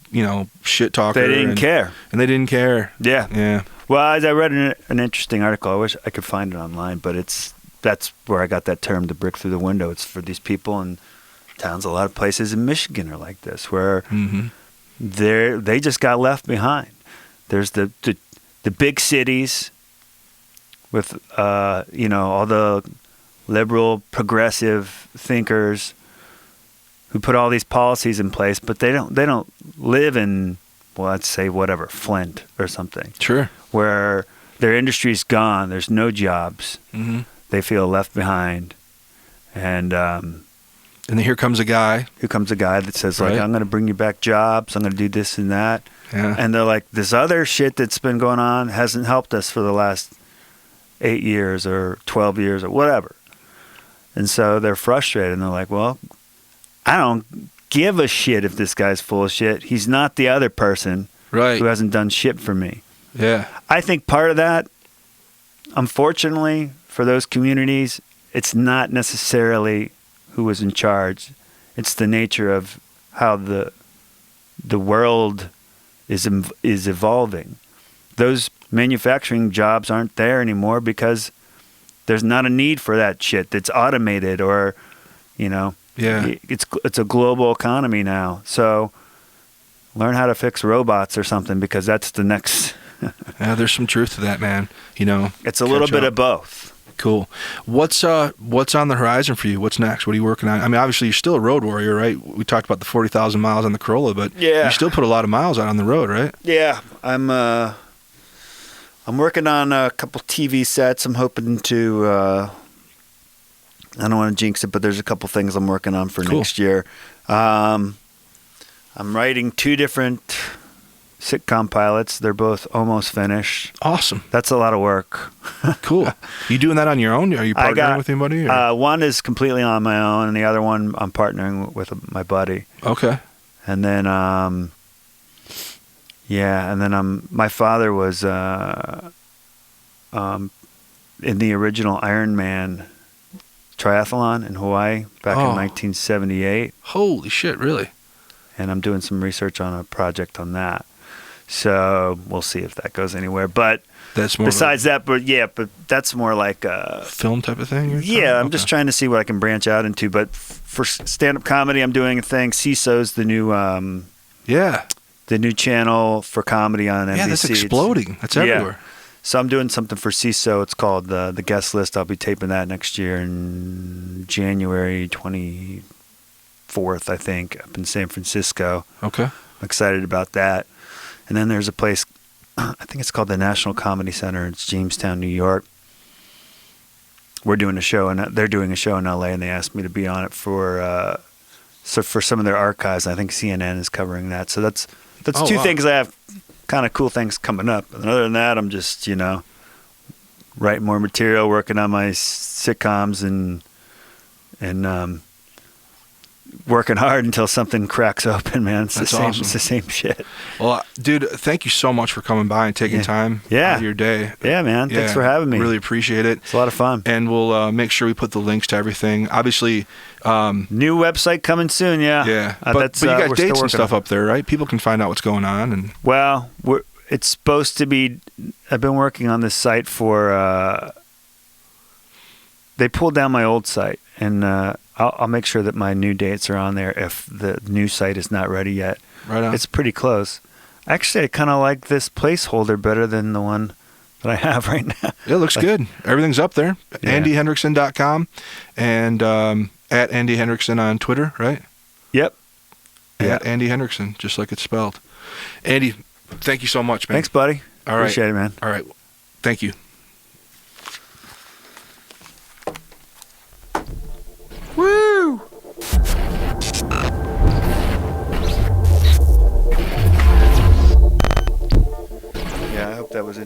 shit talker. They didn't care. And they didn't care. Yeah. Yeah. Well, I read an interesting article. I wish I could find it online, but that's where I got that term, the brick through the window. It's for these people in towns. A lot of places in Michigan are like this, where they just got left behind. There's the big cities with all the liberal progressive thinkers who put all these policies in place, but they don't live in, well, let's say whatever, Flint or something. Sure. Where their industry's gone, there's no jobs. Mm-hmm. They feel left behind, and then here comes a guy. That says, like, I'm going to bring you back jobs. I'm going to do this and that. Yeah. And they're like, this other shit that's been going on hasn't helped us for the last 8 years or 12 years or whatever. And so they're frustrated, and they're like, well, I don't give a shit if this guy's full of shit. He's not the other person Right. who hasn't done shit for me. Yeah. I think part of that, unfortunately, for those communities, it's not necessarily who was in charge. It's the nature of how the world is evolving. Those manufacturing jobs aren't there anymore because there's not a need for that shit that's automated, or, you know, Yeah. it's a global economy now. So learn how to fix robots or something, because that's the next. Yeah, there's some truth to that, man. You know, It's a little catch bit up. of both. Cool. What's on the horizon for you? What's next? What are you working on? I mean, obviously you're still a road warrior, right? We talked about the 40,000 miles on the Corolla, but Yeah. you still put a lot of miles out on the road, right? Yeah, I'm working on a couple TV sets. I'm hoping to. I don't want to jinx it, but there's a couple things I'm working on for Cool. next year. I'm writing 2 different sitcom pilots. They're both almost finished. Awesome. That's a lot of work. Cool. You doing that on your own? Are you partnering with anybody? Or? One is completely on my own, and the other one I'm partnering with my buddy. Okay. And then, my father was in the original Iron Man triathlon in Hawaii back in 1978, Holy shit, really? and I'm doing some research on a project on that. So we'll see if that goes anywhere. But That's more besides that, but that's more like of a film type of thing? I'm just trying to see what I can branch out into. But for stand-up comedy, I'm doing a thing. CISO's the new the new channel for comedy on NBC. Yeah, that's exploding. That's everywhere. So I'm doing something for CISO. It's called the Guest List. I'll be taping that next year in January 24th, I think, up in San Francisco. Okay. I'm excited about that. And then there's a place, I think it's called the National Comedy Center. It's Jamestown, New York. We're doing a show, and they're doing a show in LA, and they asked me to be on it for some of their archives. I think CNN is covering that. So that's two things I have, kind of cool things coming up. And other than that, I'm just, writing more material, working on my sitcoms, and working hard until something cracks open, man. It's Awesome. It's the same shit. Well, dude, thank you so much for coming by and taking time out of your day. Yeah, man. Thanks for having me. Really appreciate it. It's a lot of fun. And we'll make sure we put the links to everything. Obviously, new website coming soon. Yeah. Yeah. But you got we're dates still and stuff working on. up there, right? People can find out what's going on. And Well, it's supposed to be. I've been working on this site for. They pulled down my old site, and I'll make sure that my new dates are on there if the new site is not ready yet. right on. It's pretty close. Actually, I kind of like this placeholder better than the one that I have right now. It looks good. Everything's up there. Yeah. AndyHendrickson.com and at Andy Hendrickson on Twitter, right? Yep. At Andy Hendrickson, just like it's spelled. Andy, thank you so much, man. Thanks, buddy. All right. Appreciate it, man. All right. Thank you. Woo! Yeah, I hope that was it.